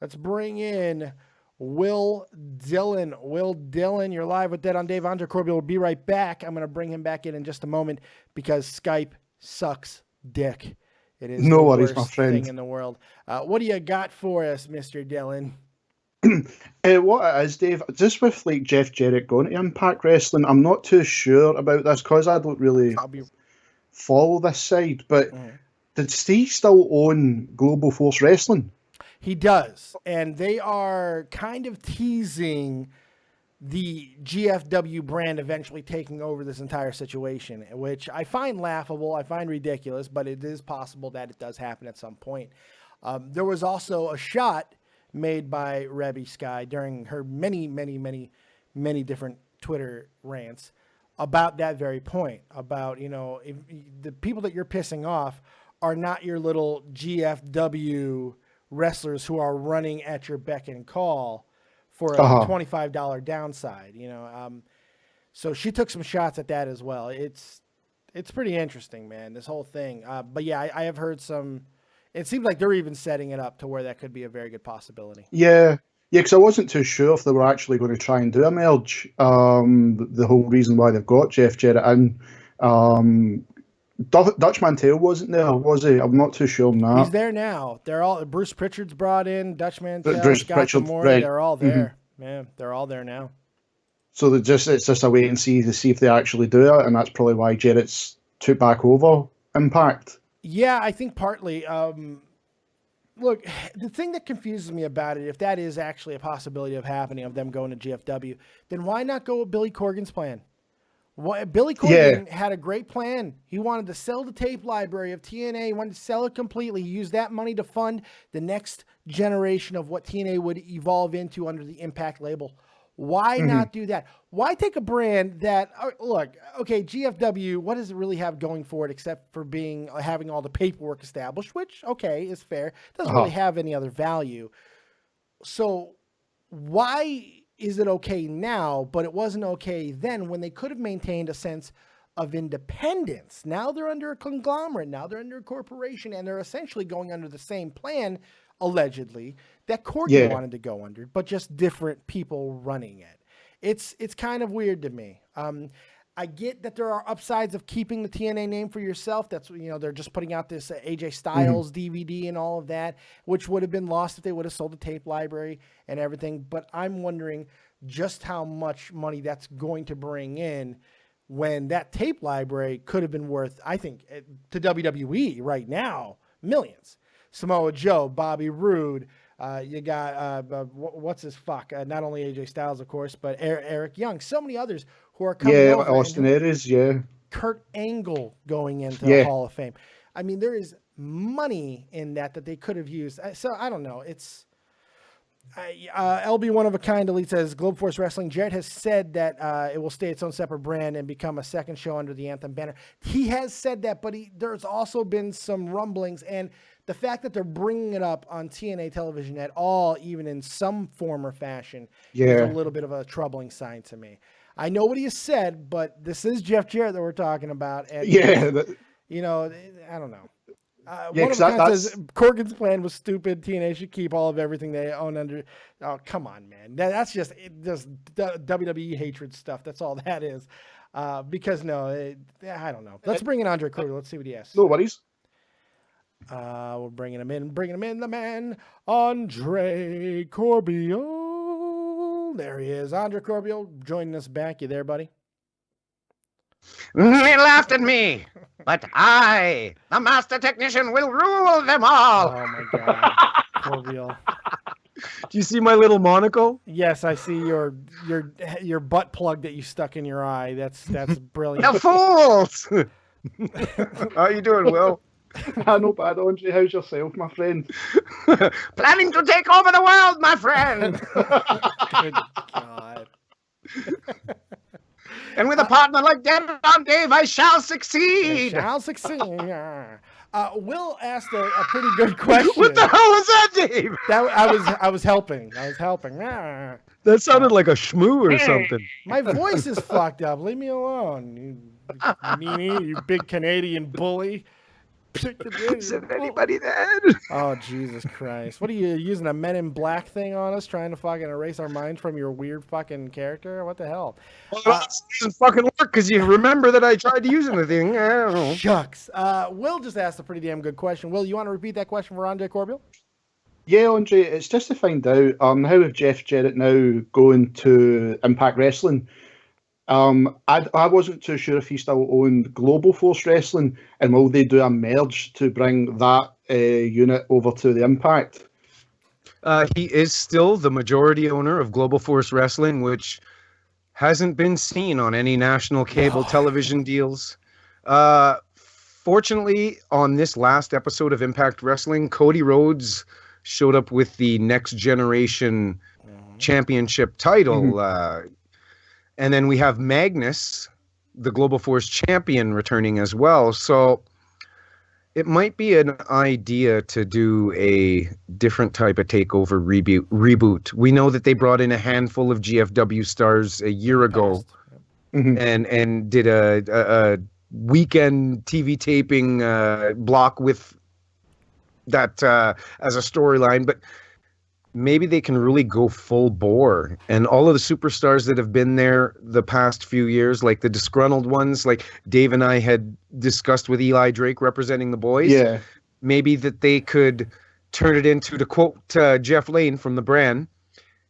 Let's bring in Will Dillon. Will Dillon, you're live with Dead on Dave. Andre Corbeil will be right back. I'm going to bring him back in just a moment because Skype sucks dick. It is no the worries, my worst friend. thing in the world. What do you got for us, Mr. Dillon? What it is, Dave, just with like Jeff Jarrett going to Impact Wrestling, I'm not too sure about this because I don't really follow this side, but did Steve still own Global Force Wrestling? He does, and they are kind of teasing the GFW brand eventually taking over this entire situation, which I find laughable, I find ridiculous, but it is possible that it does happen at some point. There was also a shot made by Reby Sky during her many different Twitter rants about that very point, about, you know, if the people that you're pissing off are not your little GFW wrestlers who are running at your beck and call for a $25 downside, you know. So she took some shots at that as well. It's pretty interesting, man, this whole thing. But yeah, I have heard some, it seems like they're even setting it up to where that could be a very good possibility. Yeah, because I wasn't too sure if they were actually going to try and do a merge. The whole reason why they've got Jeff Jarrett in. Dutch Mantel wasn't there, was he? I'm not too sure on that. He's there now. They're all, Bruce Pritchard's brought in, Dutch Mantel, Bruce Scott Pritchard, D'Amore, right. they're all there. Man, they're all there now. So it's just a wait and see to see if they actually do it, and that's probably why Jarrett's took back over Impact. Yeah, I think partly. Look, the thing that confuses me about it, if that is actually a possibility of happening, of them going to GFW, then why not go with Billy Corgan's plan? Billy Corgan had a great plan. He wanted to sell the tape library of TNA. He wanted to sell it completely. He used that money to fund the next generation of what TNA would evolve into under the Impact label. Why not do that? Why take a brand that, look, okay, GFW, what does it really have going for it except for having all the paperwork established, which, okay, is fair. Doesn't really have any other value. So why is it okay now, but it wasn't okay then, when they could have maintained a sense of independence? Now they're under a conglomerate. Now they're under a corporation, and they're essentially going under the same plan, allegedly, that Corgan wanted to go under, but just different people running it. It's kind of weird to me. I get that there are upsides of keeping the TNA name for yourself. That's, you know, they're just putting out this AJ Styles DVD and all of that, which would have been lost if they would have sold the tape library and everything. But I'm wondering just how much money that's going to bring in, when that tape library could have been worth, I think, to WWE right now, millions. Samoa Joe, Bobby Roode, you got, what's his fuck? Not only AJ Styles, of course, but Eric Young. So many others who are coming over. Yeah, Austin Aries, Kurt Angle going into the Hall of Fame. I mean, there is money in that they could have used. So I don't know. It's LB One of a Kind Elite says, Globe Force Wrestling, Jarrett has said that it will stay its own separate brand and become a second show under the Anthem banner. He has said that, but there's also been some rumblings, and the fact that they're bringing it up on TNA television at all, even in some form or fashion, is a little bit of a troubling sign to me. I know what he has said, but this is Jeff Jarrett that we're talking about. And you know, I don't know. One of them says Corgan's plan was stupid. TNA should keep all of everything they own under. Oh, come on, man. That's just WWE hatred stuff. That's all that is. Because I don't know. Let's bring in Andre Corbeil. Let's see what he has. No worries. We're bringing him in, the man, Andre Corbeil. There he is. Andre Corbeil joining us back. You there, buddy? They laughed at me, but I, the master technician, will rule them all. Oh my God, Corbeil. Do you see my little monocle? Yes, I see your butt plug that you stuck in your eye. That's brilliant. The fools! How you doing, Will? Not bad, Andre. How's yourself, my friend? Planning to take over the world, my friend. Good God. And with a partner like Dead-on Dave, I shall succeed. Will asked a pretty good question. What the hell was that, Dave? I was helping. That sounded like a shmoo or something. My voice is fucked up. Leave me alone, you meanie, you big Canadian bully. Is anybody dead? Oh, Jesus Christ. What are you using, a Men in Black thing on us, trying to fucking erase our minds from your weird fucking character? What the hell? Well, it doesn't fucking work because you remember that I tried using the thing. I don't know. Shucks. Will just asked a pretty damn good question. Will, you want to repeat that question for Andre Corbeil? Yeah, Andre, it's just to find out how with Jeff Jarrett now going to Impact Wrestling. I wasn't too sure if he still owned Global Force Wrestling, and will they do a merge to bring that unit over to the Impact? He is still the majority owner of Global Force Wrestling, which hasn't been seen on any national cable television deals. Fortunately, on this last episode of Impact Wrestling, Cody Rhodes showed up with the Next Generation Championship title. And then we have Magnus, the Global Force Champion, returning as well. So it might be an idea to do a different type of takeover reboot. We know that they brought in a handful of GFW stars a year ago and did a weekend TV taping block with that as a storyline, but maybe they can really go full bore. And all of the superstars that have been there the past few years, like the disgruntled ones, like Dave and I had discussed with Eli Drake representing the boys. Yeah. Maybe that they could turn it into, to quote Jeff Lane from the brand,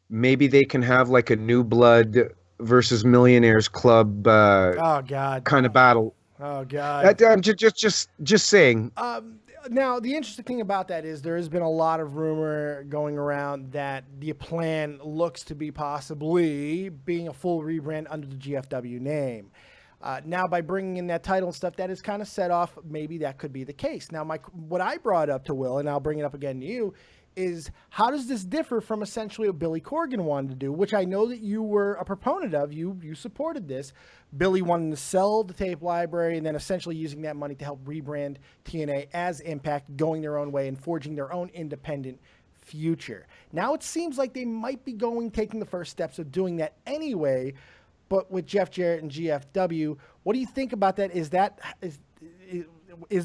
maybe they can have like a New Blood versus Millionaires Club kind of battle. Oh God. I'm just saying. Now, the interesting thing about that is there has been a lot of rumor going around that the plan looks to be possibly being a full rebrand under the GFW name. Now, by bringing in that title and stuff, that is kind of set off. Maybe that could be the case. Now, what I brought up to Will, and I'll bring it up again to you, is how does this differ from essentially what Billy Corgan wanted to do, which I know that you were a proponent of. You supported this. Billy wanted to sell the tape library and then essentially using that money to help rebrand TNA as Impact, going their own way and forging their own independent future. Now it seems like they might be taking the first steps of doing that anyway, but with Jeff Jarrett and GFW, what do you think about that? Is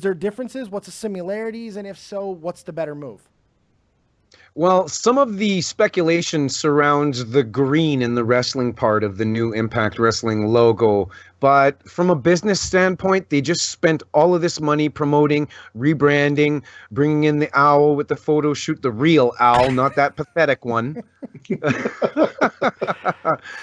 there differences? What's the similarities? And if so, what's the better move? Well, some of the speculation surrounds the green in the wrestling part of the new Impact Wrestling logo. But from a business standpoint, they just spent all of this money promoting, rebranding, bringing in the owl with the photo shoot, the real owl, not that pathetic one.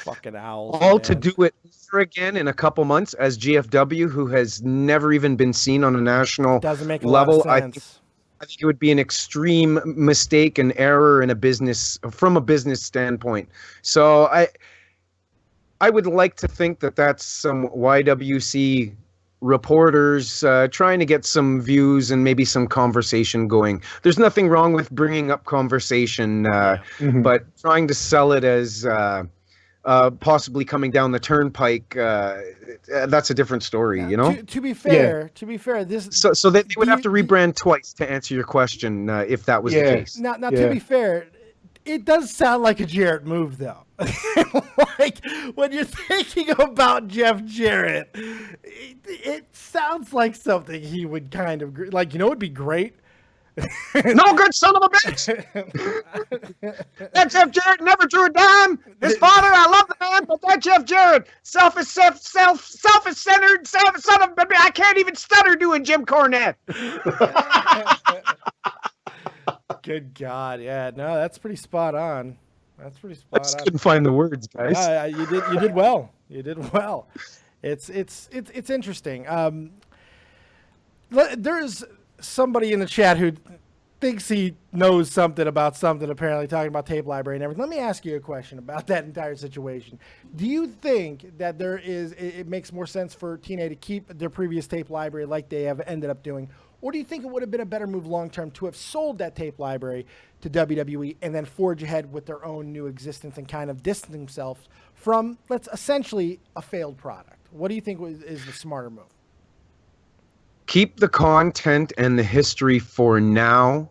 Fucking owls. All man. To do it again in a couple months as GFW, who has never even been seen on a national Doesn't make a level. lot of sense. I think it would be an extreme mistake and error from a business standpoint. So I would like to think that that's some YWC reporters trying to get some views and maybe some conversation going. There's nothing wrong with bringing up conversation, but trying to sell it as possibly coming down the turnpike, that's a different story, you know? To be fair, this so they would have to rebrand twice to answer your question if that was the case. Now, to be fair, it does sound like a Jarrett move, though. Like, when you're thinking about Jeff Jarrett, it sounds like something he would kind of, like, it'd be great. No good son of a bitch. That Jeff Jarrett never drew a dime. His father, I love the man, but that Jeff Jarrett, self-centered son of a bitch. I can't even stutter doing Jim Cornette. Good God, yeah, no, that's pretty spot on. That's pretty spot on. I just couldn't find the words, guys. You did well. You did well. It's interesting. There's somebody in the chat who thinks he knows something about something, apparently talking about tape library and everything. Let me ask you a question about that entire situation. Do you think that it makes more sense for TNA to keep their previous tape library like they have ended up doing? Or do you think it would have been a better move long-term to have sold that tape library to WWE and then forge ahead with their own new existence and kind of distance themselves from, essentially a failed product? What do you think is the smarter move? Keep the content and the history for now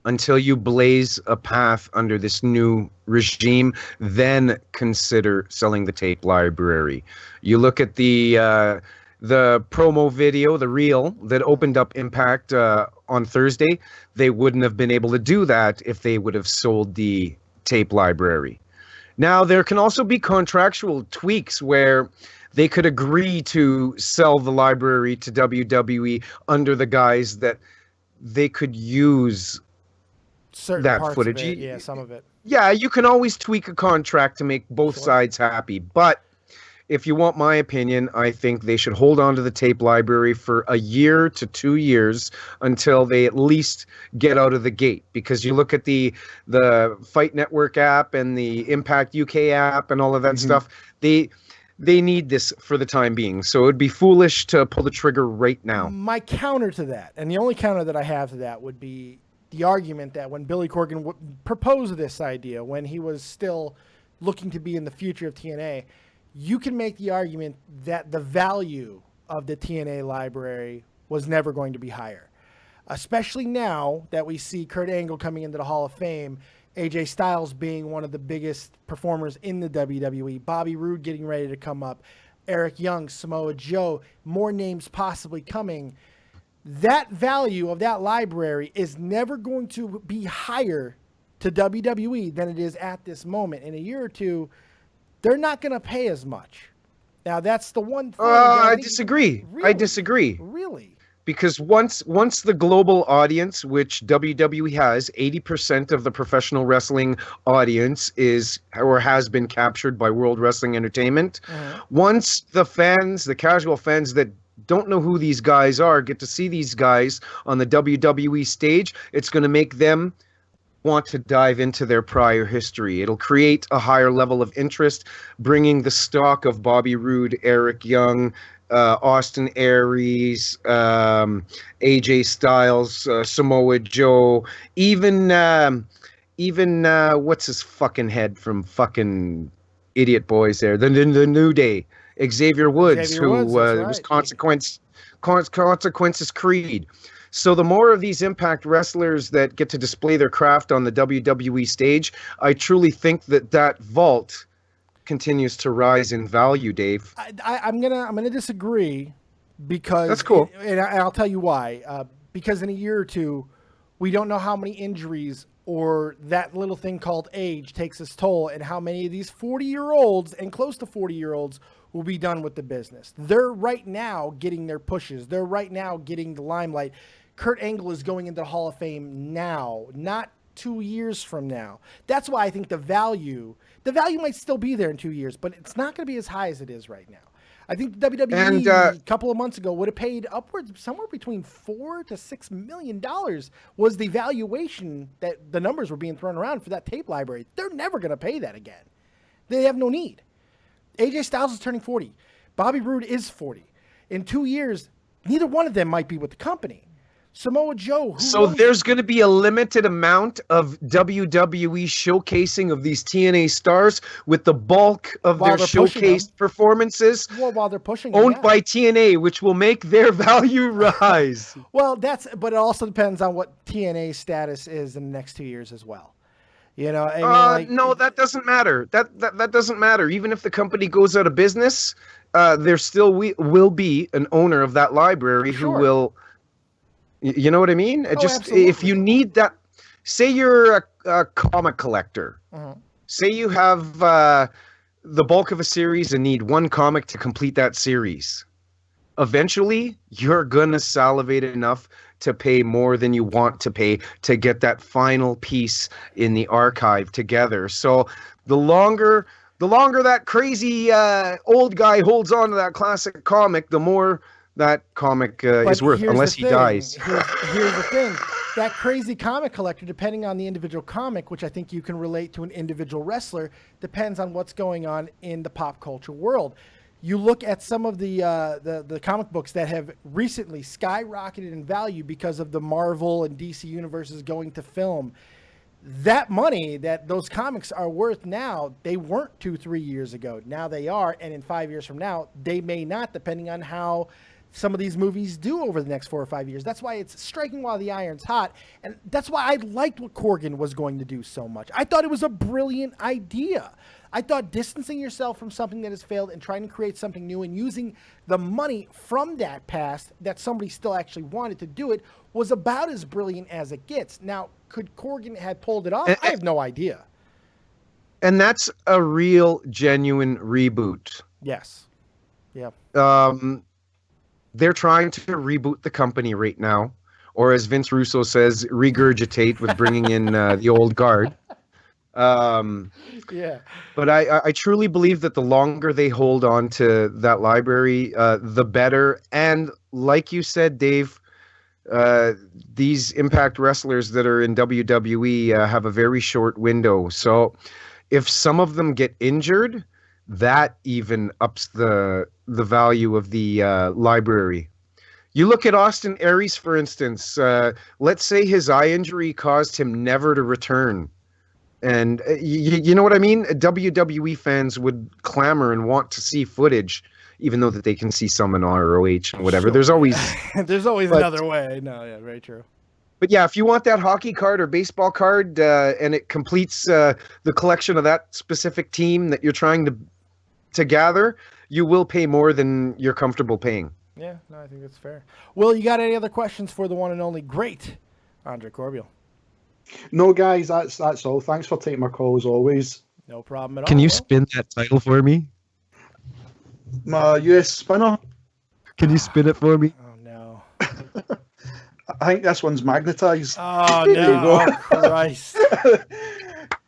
until you blaze a path under this new regime, then consider selling the tape library. You look at the promo video, the reel that opened up Impact on Thursday. They wouldn't have been able to do that if they would have sold the tape library. Now, there can also be contractual tweaks where they could agree to sell the library to WWE under the guise that they could use certain that parts footage. Of it, yeah, some of it. Yeah, you can always tweak a contract to make both sides happy, but if you want my opinion, I think they should hold on to the tape library for a year to 2 years until they at least get out of the gate. Because you look at the Fight Network app and the Impact UK app and all of that stuff, they need this for the time being. So it would be foolish to pull the trigger right now. My counter to that, and the only counter that I have to that, would be the argument that when Billy Corgan proposed this idea, when he was still looking to be in the future of TNA, you can make the argument that the value of the TNA library was never going to be higher. Especially now that we see Kurt Angle coming into the Hall of Fame, AJ Styles being one of the biggest performers in the WWE, Bobby Roode getting ready to come up, Eric Young, Samoa Joe, more names possibly coming. That value of that library is never going to be higher to WWE than it is at this moment. In a year or two, they're not going to pay as much. Now, that's the one thing. I disagree. Really? I disagree. Really? Because once the global audience, which WWE has, 80% of the professional wrestling audience is or has been captured by World Wrestling Entertainment. Once the fans, the casual fans that don't know who these guys are, get to see these guys on the WWE stage, it's going to make them want to dive into their prior history. It'll create a higher level of interest, bringing the stock of Bobby Roode, Eric Young, Austin Aries, AJ Styles, Samoa Joe, even what's his fucking head from fucking Idiot Boys there, the New Day, Xavier Woods, who was Consequences Creed. So the more of these Impact wrestlers that get to display their craft on the WWE stage, I truly think that vault continues to rise in value, Dave. I'm gonna disagree, because that's cool, and I'll tell you why. Because in a year or two, we don't know how many injuries or that little thing called age takes its toll, and how many of these 40-year-olds and close to 40-year-olds will be done with the business. They're right now getting their pushes. They're right now getting the limelight. Kurt Angle is going into the Hall of Fame now, not 2 years from now. That's why I think the value might still be there in 2 years, but it's not going to be as high as it is right now. I think the WWE a couple of months ago would have paid upwards somewhere between $4 to $6 million was the valuation that the numbers were being thrown around for that tape library. They're never going to pay that again. They have no need. AJ Styles is turning 40. Bobby Roode is 40. In 2 years, neither one of them might be with the company. Samoa Joe. So there's going to be a limited amount of WWE showcasing of these TNA stars, with the bulk of their showcased performances while they're pushing owned by TNA, which will make their value rise. Well, but it also depends on what TNA's status is in the next 2 years as well. You know, I mean, no, that doesn't matter. That doesn't matter. Even if the company goes out of business, there still will be an owner of that library who will. You know what I mean? Absolutely. If you need that, say you're a comic collector. Say you have the bulk of a series and need one comic to complete that series. Eventually, you're gonna salivate enough to pay more than you want to pay to get that final piece in the archive together. So the longer that crazy old guy holds on to that classic comic, the more that comic is worth, unless he dies. Here's the thing. That crazy comic collector, depending on the individual comic, which I think you can relate to an individual wrestler, depends on what's going on in the pop culture world. You look at some of the comic books that have recently skyrocketed in value because of the Marvel and DC universes going to film. That money that those comics are worth now, they weren't 2-3 years ago. Now they are, and in 5 years from now, they may not, depending on how some of these movies do over the next 4 or 5 years. That's why it's striking while the iron's hot. And that's why I liked what Corgan was going to do so much. I thought it was a brilliant idea. I thought distancing yourself from something that has failed and trying to create something new and using the money from that past that somebody still actually wanted to do it was about as brilliant as it gets. Now, could Corgan have pulled it off? I have no idea. And that's a real, genuine reboot. Yes. Yeah. They're trying to reboot the company right now, or as Vince Russo says, regurgitate with bringing in the old guard. Yeah. But I truly believe that the longer they hold on to that library, the better. And like you said, Dave, these Impact wrestlers that are in WWE have a very short window. So if some of them get injured, that even ups the value of the library. You look at Austin Aries, for instance. Let's say his eye injury caused him never to return. And you know what I mean? WWE fans would clamor and want to see footage, even though that they can see some in ROH and whatever. Sure. There's always another way. No, yeah, very true. But yeah, if you want that hockey card or baseball card and it completes the collection of that specific team that you're trying to gather, you will pay more than you're comfortable paying. Yeah, no, I think that's fair. Will, you got any other questions for the one and only great Andre Corbeil? No, guys, that's all. Thanks for taking my call as always. No problem at all. Can you Will? spin that title for me? My US spinner. Can you spin it for me? Oh, no. I think this one's magnetized. Oh, no. Oh, Christ.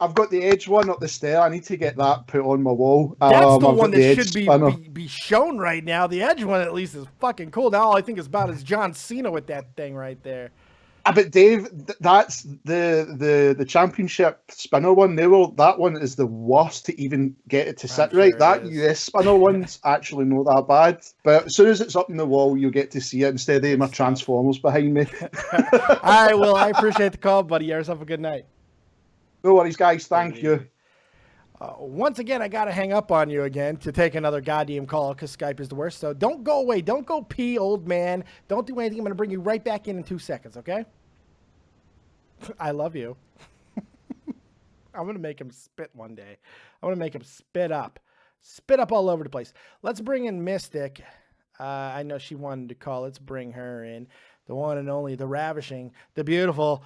I've got the edge one up the stair. I need to get that put on my wall. That's the I've one got the that edge should spinner. be shown right now. The edge one, at least, is fucking cool. Now all I think is about is John Cena with that thing right there. But Dave, that's the championship spinner one. That one is the worst to even get it to sit sure right. it That is. US spinner one's actually not that bad. But as soon as it's up in the wall, you'll get to see it instead of my Transformers behind me. All right, Will, I appreciate the call, buddy. You have yourself a good night. No worries, guys. Thank you. Once again, I got to hang up on you again to take another goddamn call because Skype is the worst. So don't go away. Don't go pee, old man. Don't do anything. I'm going to bring you right back in 2 seconds, okay? I love you. I'm going to make him spit one day. I'm going to make him spit up. Spit up all over the place. Let's bring in Mystic. I know she wanted to call. Let's bring her in. The one and only, the ravishing, the beautiful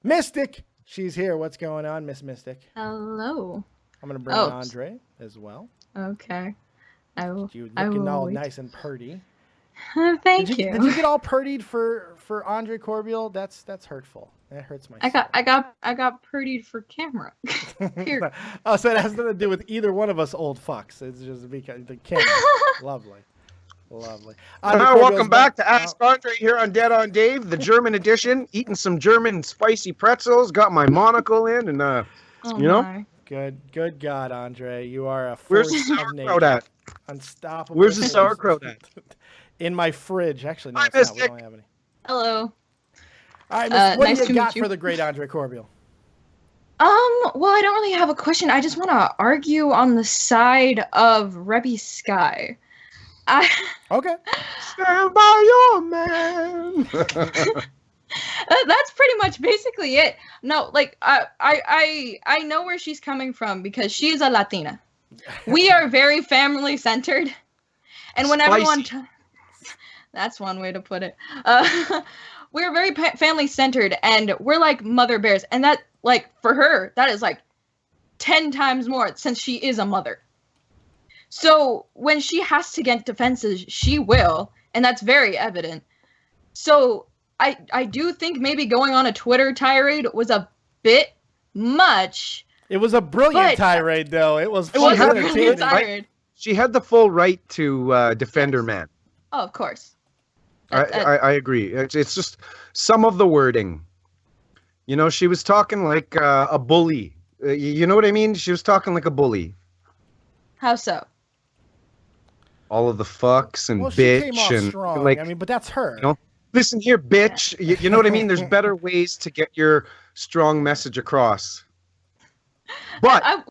Mystic. She's here. What's going on, Miss Mystic? Hello. I'm going to bring in Andre as well. Okay. You looking all nice and purty. Thank you. Did you get all purtied for Andre Corbeil? That's hurtful. That hurts my soul. I got purtied for camera. Here. Oh, so it has nothing to do with either one of us old fucks. It's just because the camera. Lovely. Welcome back to Ask Andre here on Dead on Dave, the German edition. Eating some German spicy pretzels. Got my monocle in, and you know. My. Good God, Andre, you are a Where's force the of sauerkraut nature. at? Unstoppable. Where's the sauerkraut at? In my fridge. Actually, no, Hi, it's not. We Mystic. don't have any. Hello. All right, Miss, what nice do to you got meet you. for the great Andre Corbeil? Well, I don't really have a question. I just want to argue on the side of Reby Sky. Okay. Stand by your man. That's pretty much basically it. No, like I know where she's coming from because she's a Latina. We are very family centered, and when everyone, that's one way to put it. We're very family centered, and we're like mother bears, and that like for her that is like 10 times more since she is a mother. So when she has to get defenses, she will, and that's very evident. So I do think maybe going on a Twitter tirade was a bit much. It was a brilliant tirade, though. It was a brilliant entertaining. tirade. She had the full right to defend her man. Oh, of course. I agree. It's just some of the wording. You know, she was talking like a bully. You know what I mean? She was talking like a bully. How so? All of the fucks and Well, she bitch came off and strong. like, I mean, but that's her. you know, listen here, bitch. You know what I mean? There's better ways to get your strong message across. But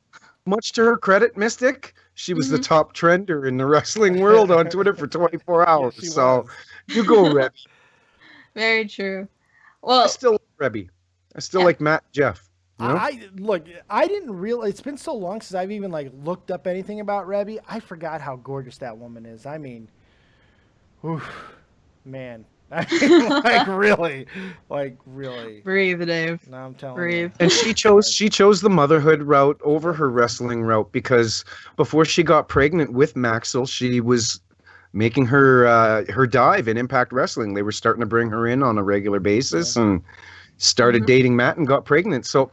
much to her credit, Mystic, she was the top trender in the wrestling world on Twitter for 24 hours. she So was. you go, Reby. Very true. I Well, still like Reby. I still like Matt and Jeff. You know? I didn't realize it's been so long since I've even like looked up anything about Reby. I forgot how gorgeous that woman is. I mean, oof, man. like really. breathe, Dave. No, I'm telling Breathe. And she chose the motherhood route over her wrestling route because before she got pregnant with Maxwell, she was making her dive in Impact Wrestling. They were starting to bring her in on a regular basis and started dating Matt and got pregnant. So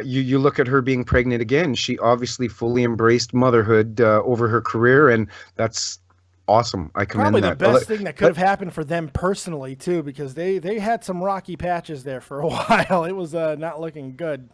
you look at her being pregnant again. She obviously fully embraced motherhood over her career, and that's awesome. I commend that. Probably the best thing that could have happened for them personally too, because they had some rocky patches there for a while. It was not looking good.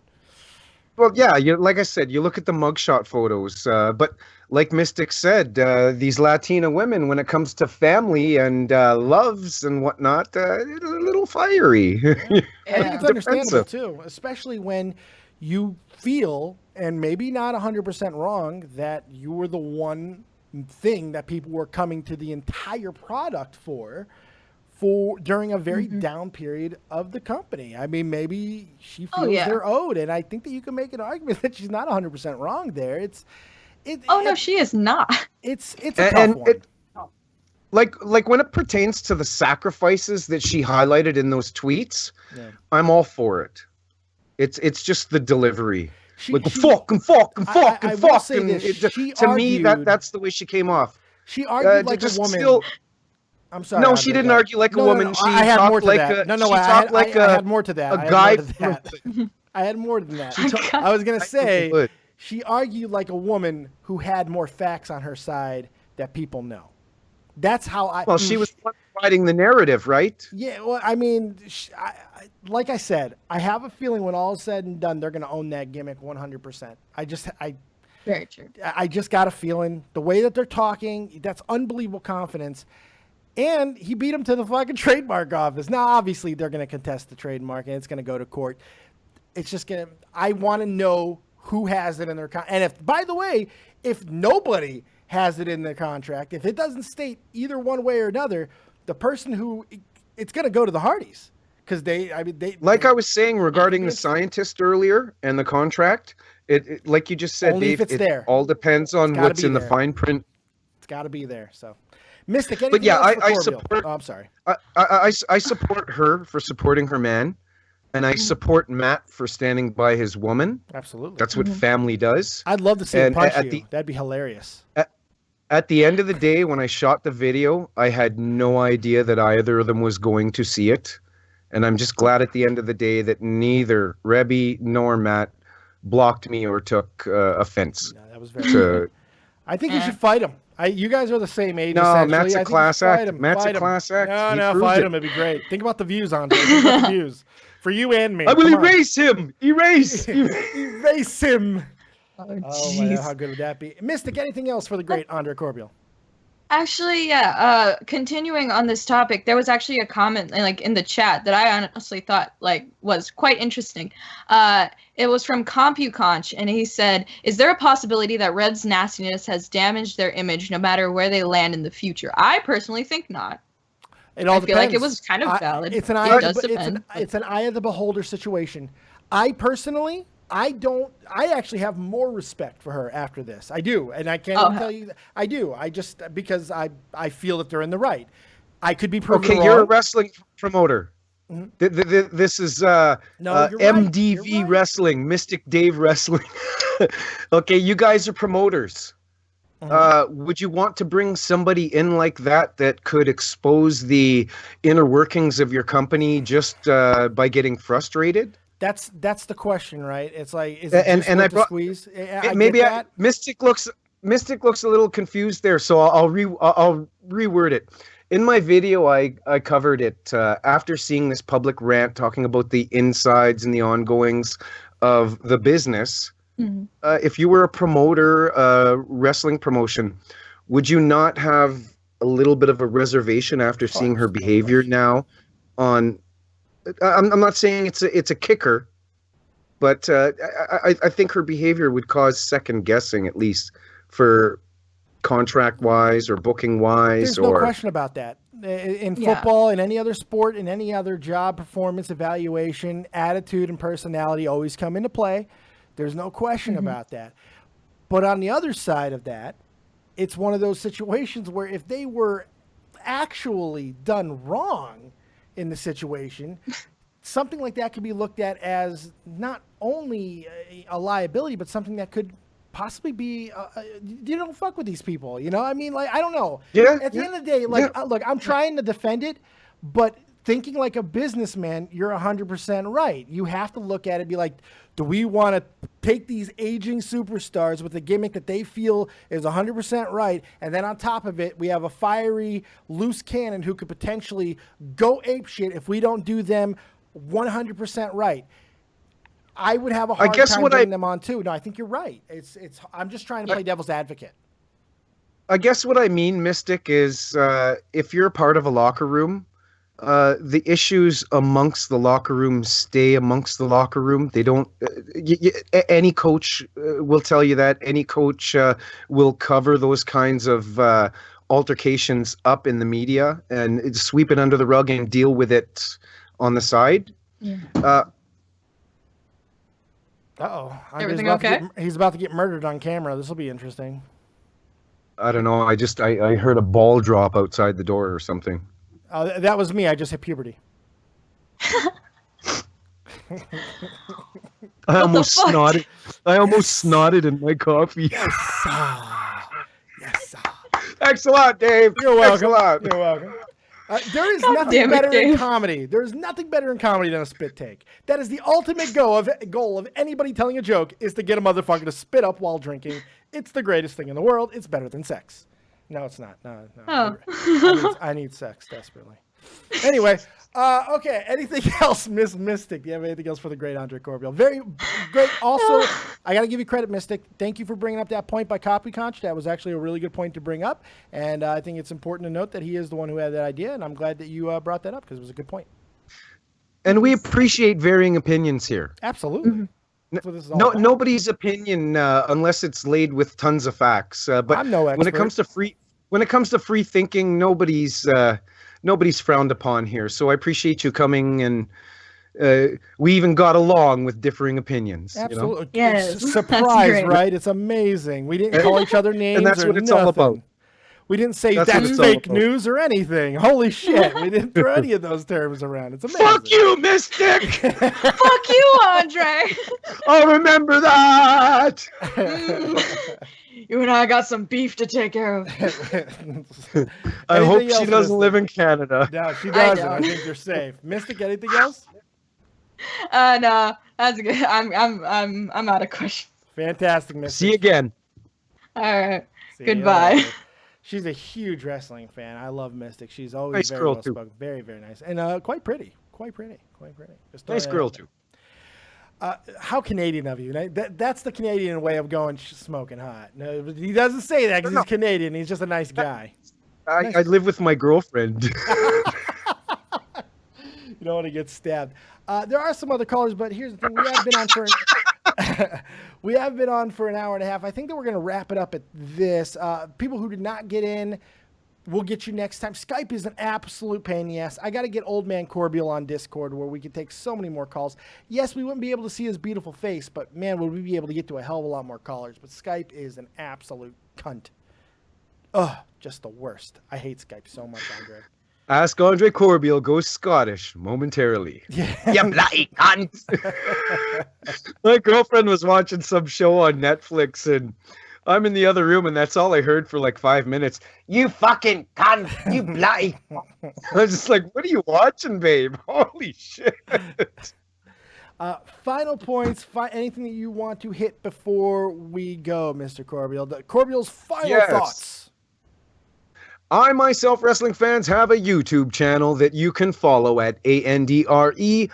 Well, yeah, like I said, you look at the mugshot photos, but like Mystic said, these Latina women, when it comes to family and loves and whatnot, a little fiery. I think it's understandable too, especially when you feel, and maybe not 100% wrong, that you were the one thing that people were coming to the entire product for during a very down period of the company. I mean, maybe she feels they're owed, and I think that you can make an argument that she's not 100% wrong there. No, she is not. It's a tough one. Like when it pertains to the sacrifices that she highlighted in those tweets, I'm all for it. It's just the delivery. Fuck. To me, that's the way she came off. She argued like a woman. I'm sorry. No, she didn't argue like a woman. She I had more talked to like that. I had more to that. A guy. I had more than that. I was gonna say she argued like a woman who had more facts on her side that people know. That's how I. Well, she was providing the narrative, right? Yeah. Well, I mean, like I said, I have a feeling when all is said and done, they're gonna own that gimmick 100%. Very true. I just got a feeling the way that they're talking. That's unbelievable confidence. And he beat him to the fucking trademark office. Now, obviously, they're going to contest the trademark, and it's going to go to court. It's just going to... I want to know who has it in their contract. And if, by the way, if nobody has it in their contract, if it doesn't state either one way or another, the person who... It's going to go to the Hardys. Because I was saying regarding the scientist earlier and the contract, it like you just said, only Dave, if it's there. All depends on what's in the fine print. It's got to be there, so... Mystic, but yeah, I support. Oh, I'm sorry. I support her for supporting her man, and I support Matt for standing by his woman. Absolutely, that's what family does. I'd love to see him punch you. That'd be hilarious. At the end of the day, when I shot the video, I had no idea that either of them was going to see it, and I'm just glad at the end of the day that neither Reby nor Matt blocked me or took offense. Yeah, that was very good. I think you should fight him. You guys are the same age. No, Matt's a class act. Matt's a class act. No, fight him. It'd be great. Think about the views, Andre. Think about the views. For you and me. I will erase him. Erase. Erase him. Oh, my God, how good would that be? Mystic, anything else for the great Andre Corbeil? Actually, yeah. Continuing on this topic, there was actually a comment like in the chat that I honestly thought like was quite interesting. It was from CompuConch, and he said, "Is there a possibility that Red's nastiness has damaged their image, no matter where they land in the future?" I personally think not. It all I depends. feel like it was kind of valid. It's an eye of the beholder situation. I personally. I actually have more respect for her after this. I do. And I can't even tell you, I do. I just, because I feel that they're in the right. I could be proven wrong. Okay, you're a wrestling promoter. Mm-hmm. This is MDV right. Wrestling, Mystic Dave Wrestling. Okay, you guys are promoters. Mm-hmm. Would you want to bring somebody in like that could expose the inner workings of your company just by getting frustrated? That's the question, right? It's like, is it just to squeeze? Maybe Mystic looks a little confused there, so I'll reword it. In my video, I covered it after seeing this public rant talking about the insides and the ongoings of the business. Mm-hmm. If you were a promoter, wrestling promotion, would you not have a little bit of a reservation after seeing her behavior now on? I'm not saying it's a kicker, but I think her behavior would cause second guessing, at least for contract wise or booking wise. There's no question about that. In football, in any other sport, in any other job, performance evaluation, attitude and personality always come into play. There's no question about that. But on the other side of that, it's one of those situations where if they were actually done wrong in the situation, something like that could be looked at as not only a liability, but something that could possibly be, you don't fuck with these people, you know? I mean, like, I don't know. Yeah. At the end of the day, like, look, I'm trying to defend it, but thinking like a businessman, you're 100% right. You have to look at it and be like, do we want to take these aging superstars with a gimmick that they feel is 100% right, and then on top of it, we have a fiery, loose cannon who could potentially go apeshit if we don't do them 100% right. I would have a hard time getting them on too. No, I think you're right. I'm just trying to play devil's advocate. I guess what I mean, Mystic, is if you're part of a locker room, the issues amongst the locker room stay amongst the locker room. They don't. Any coach will tell you that. Any coach will cover those kinds of altercations up in the media and sweep it under the rug and deal with it on the side. Yeah. Everything okay? He's about to get murdered on camera. This will be interesting. I don't know. I heard a ball drop outside the door or something. That was me. I just hit puberty. I almost snotted in my coffee. Yes. Thanks a lot, Dave. You're welcome. Thanks a lot. You're welcome. There is nothing better in comedy. There's nothing better in comedy than a spit take. That is the ultimate goal of anybody telling a joke is to get a motherfucker to spit up while drinking. It's the greatest thing in the world. It's better than sex. No, it's not. No. Oh. I need sex desperately. Anyway, okay. Anything else, Miss Mystic? Do you have anything else for the great Andre Corbeil? Very great. Also, I got to give you credit, Mystic. Thank you for bringing up that point by Copy Conch. That was actually a really good point to bring up, and I think it's important to note that he is the one who had that idea, and I'm glad that you brought that up because it was a good point. And we appreciate varying opinions here. Absolutely. Mm-hmm. Nobody's opinion, unless it's laid with tons of facts. But I'm no expert. when it comes to free thinking, nobody's frowned upon here. So I appreciate you coming, and we even got along with differing opinions. Absolutely, you know? Yes. Surprise, right? It's amazing. We didn't call each other names, and that's what it's all about. We didn't say that's fake news or anything. Holy shit. We didn't throw any of those terms around. It's amazing. Fuck you, Mystic! Fuck you, Andre! I'll remember that! You and I got some beef to take care of. I hope she doesn't live in Canada. No, she doesn't. I think you're safe. Mystic, anything else? No, that's good. I'm out of questions. Fantastic, Mystic. See you again. All right. Goodbye. She's a huge wrestling fan. I love Mystic. She's always very well spoken. Very, very nice. And quite pretty. Quite pretty. Nice girl, too. How Canadian of you. That's the Canadian way of going smoking hot. No, he doesn't say that because he's Canadian. He's just a nice guy. I live with my girlfriend. You don't want to get stabbed. There are some other callers, but here's the thing. We have been on for an hour and a half. I think that we're going to wrap it up at this. People who did not get in, we'll get you next time. Skype is an absolute pain in the ass. I got to get Old Man Corbeil on Discord where we can take so many more calls. Yes, we wouldn't be able to see his beautiful face, but man, would we be able to get to a hell of a lot more callers. But Skype is an absolute cunt. Ugh, just the worst. I hate Skype so much, Andre. Ask Andre Corbeil goes Scottish momentarily. Yeah. You bloody cunt! My girlfriend was watching some show on Netflix, and I'm in the other room, and that's all I heard for like 5 minutes. You fucking cunt! You bloody! I was just like, what are you watching, babe? Holy shit! Final points. Anything that you want to hit before we go, Mr. Corbeil? Corbeil's final thoughts. I myself, wrestling fans, have a YouTube channel that you can follow at AndreCorbeil.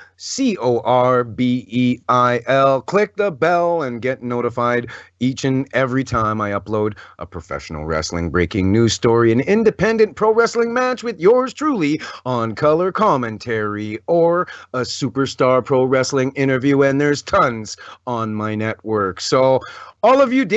Click the bell and get notified each and every time I upload a professional wrestling breaking news story, an independent pro wrestling match with yours truly on color commentary, or a superstar pro wrestling interview, and there's tons on my network. So all of you all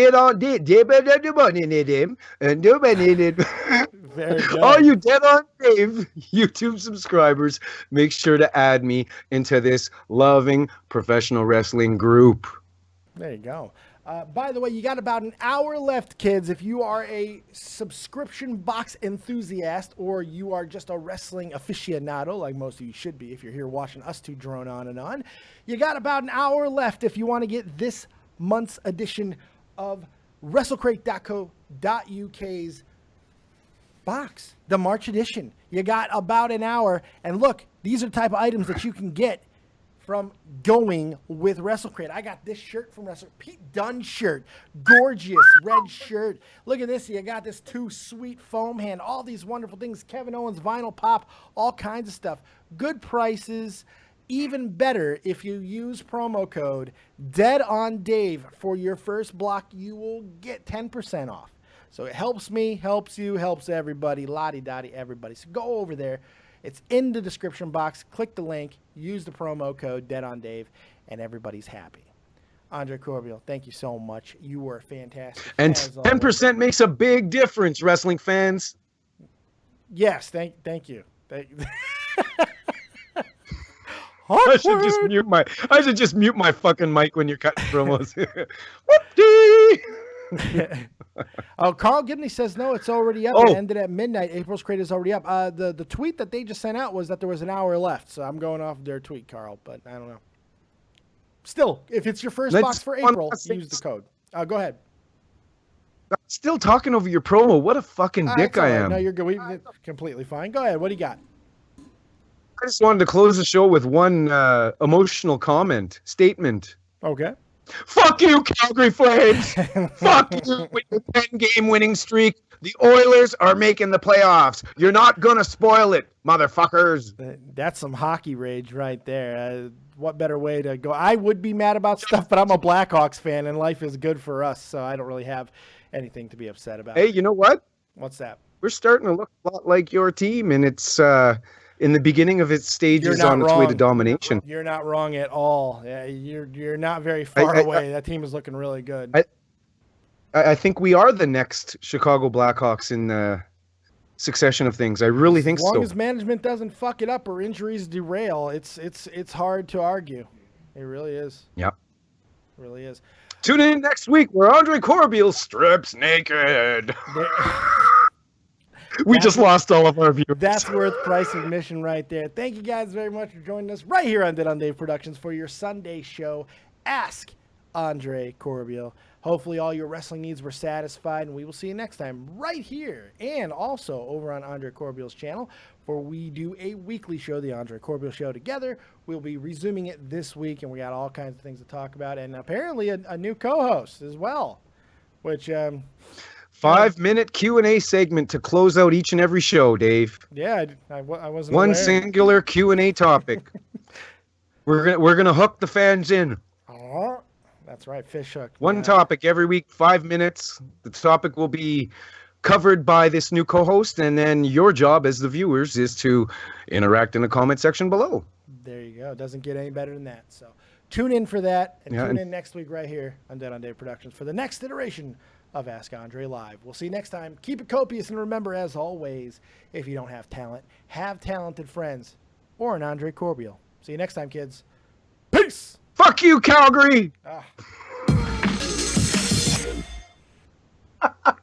you dead on Dave YouTube subscribers, make sure to add me into this loving professional wrestling group. There you go. By the way, you got about an hour left, kids. If you are a subscription box enthusiast, or you are just a wrestling aficionado, like most of you should be if you're here watching us two drone on and on, you got about an hour left if you want to get this month's edition of WrestleCrate.co.uk's box, the March edition. You got about an hour, and look, These are the type of items that you can get from going with WrestleCrate. I got this shirt from Pete Dunne shirt. Gorgeous red shirt. Look at this. You got this 2 sweet foam hand. All these wonderful things. Kevin Owens vinyl pop. All kinds of stuff. Good prices. Even better, if you use promo code DEADONDAVE for your first block, you will get 10% off. So it helps me, helps you, helps everybody, lottie-dottie, everybody. So go over there. It's in the description box. Click the link, use the promo code DEADONDAVE, and everybody's happy. Andre Corbeil, thank you so much. You were fantastic. And 10% makes a big difference, wrestling fans. Yes, thank you. I should just mute my fucking mic when you're cutting promos. Whoopty! Oh, Carl Gibney says no, it's already up. It ended at midnight. April's crate is already up. The tweet that they just sent out was that there was an hour left, so I'm going off their tweet, Carl, but I don't know. Still, if it's your first box for April, use the code. Go ahead. I'm still talking over your promo. What a fucking dick I am. No, you're good. It's completely fine. Go ahead. What do you got? I just wanted to close the show with one emotional statement. Okay. Fuck you, Calgary Flames. Fuck you with your 10-game winning streak. The Oilers are making the playoffs. You're not going to spoil it, motherfuckers. That's some hockey rage right there. What better way to go? I would be mad about stuff, but I'm a Blackhawks fan, and life is good for us, so I don't really have anything to be upset about. Hey, you know what? What's that? We're starting to look a lot like your team, and it's in the beginning of its stages on its way to domination. You're not wrong at all. Yeah, you're not very far away. That team is looking really good. I think we are the next Chicago Blackhawks in the succession of things. I really think so. As long as management doesn't fuck it up or injuries derail, it's hard to argue. It really is. Yep. It really is. Tune in next week where Andre Corbeil strips naked. We just lost all of our viewers. That's worth price admission right there. Thank you guys very much for joining us right here on Dead on Dave Productions for your Sunday show, Ask Andre Corbeil. Hopefully all your wrestling needs were satisfied, and we will see you next time right here and also over on Andre Corbeil's channel, where we do a weekly show, the Andre Corbeil Show, together. We'll be resuming it this week, and we got all kinds of things to talk about, and apparently a new co-host as well, which 5-minute Q&A segment to close out each and every show, Dave. Yeah, I wasn't one aware. Singular Q&A topic. We're gonna hook the fans in. Oh, that's right, fish hook. One topic every week, 5 minutes. The topic will be covered by this new co-host, and then your job as the viewers is to interact in the comment section below. There you go. It doesn't get any better than that. So tune in for that, and tune in next week right here on Dead on Dave Productions for the next iteration of Ask Andre Live. We'll see you next time. Keep it copious, and remember, as always, if you don't have talent, have talented friends or an Andre Corbeil. See you next time, kids. Peace! Fuck you, Calgary! Ah.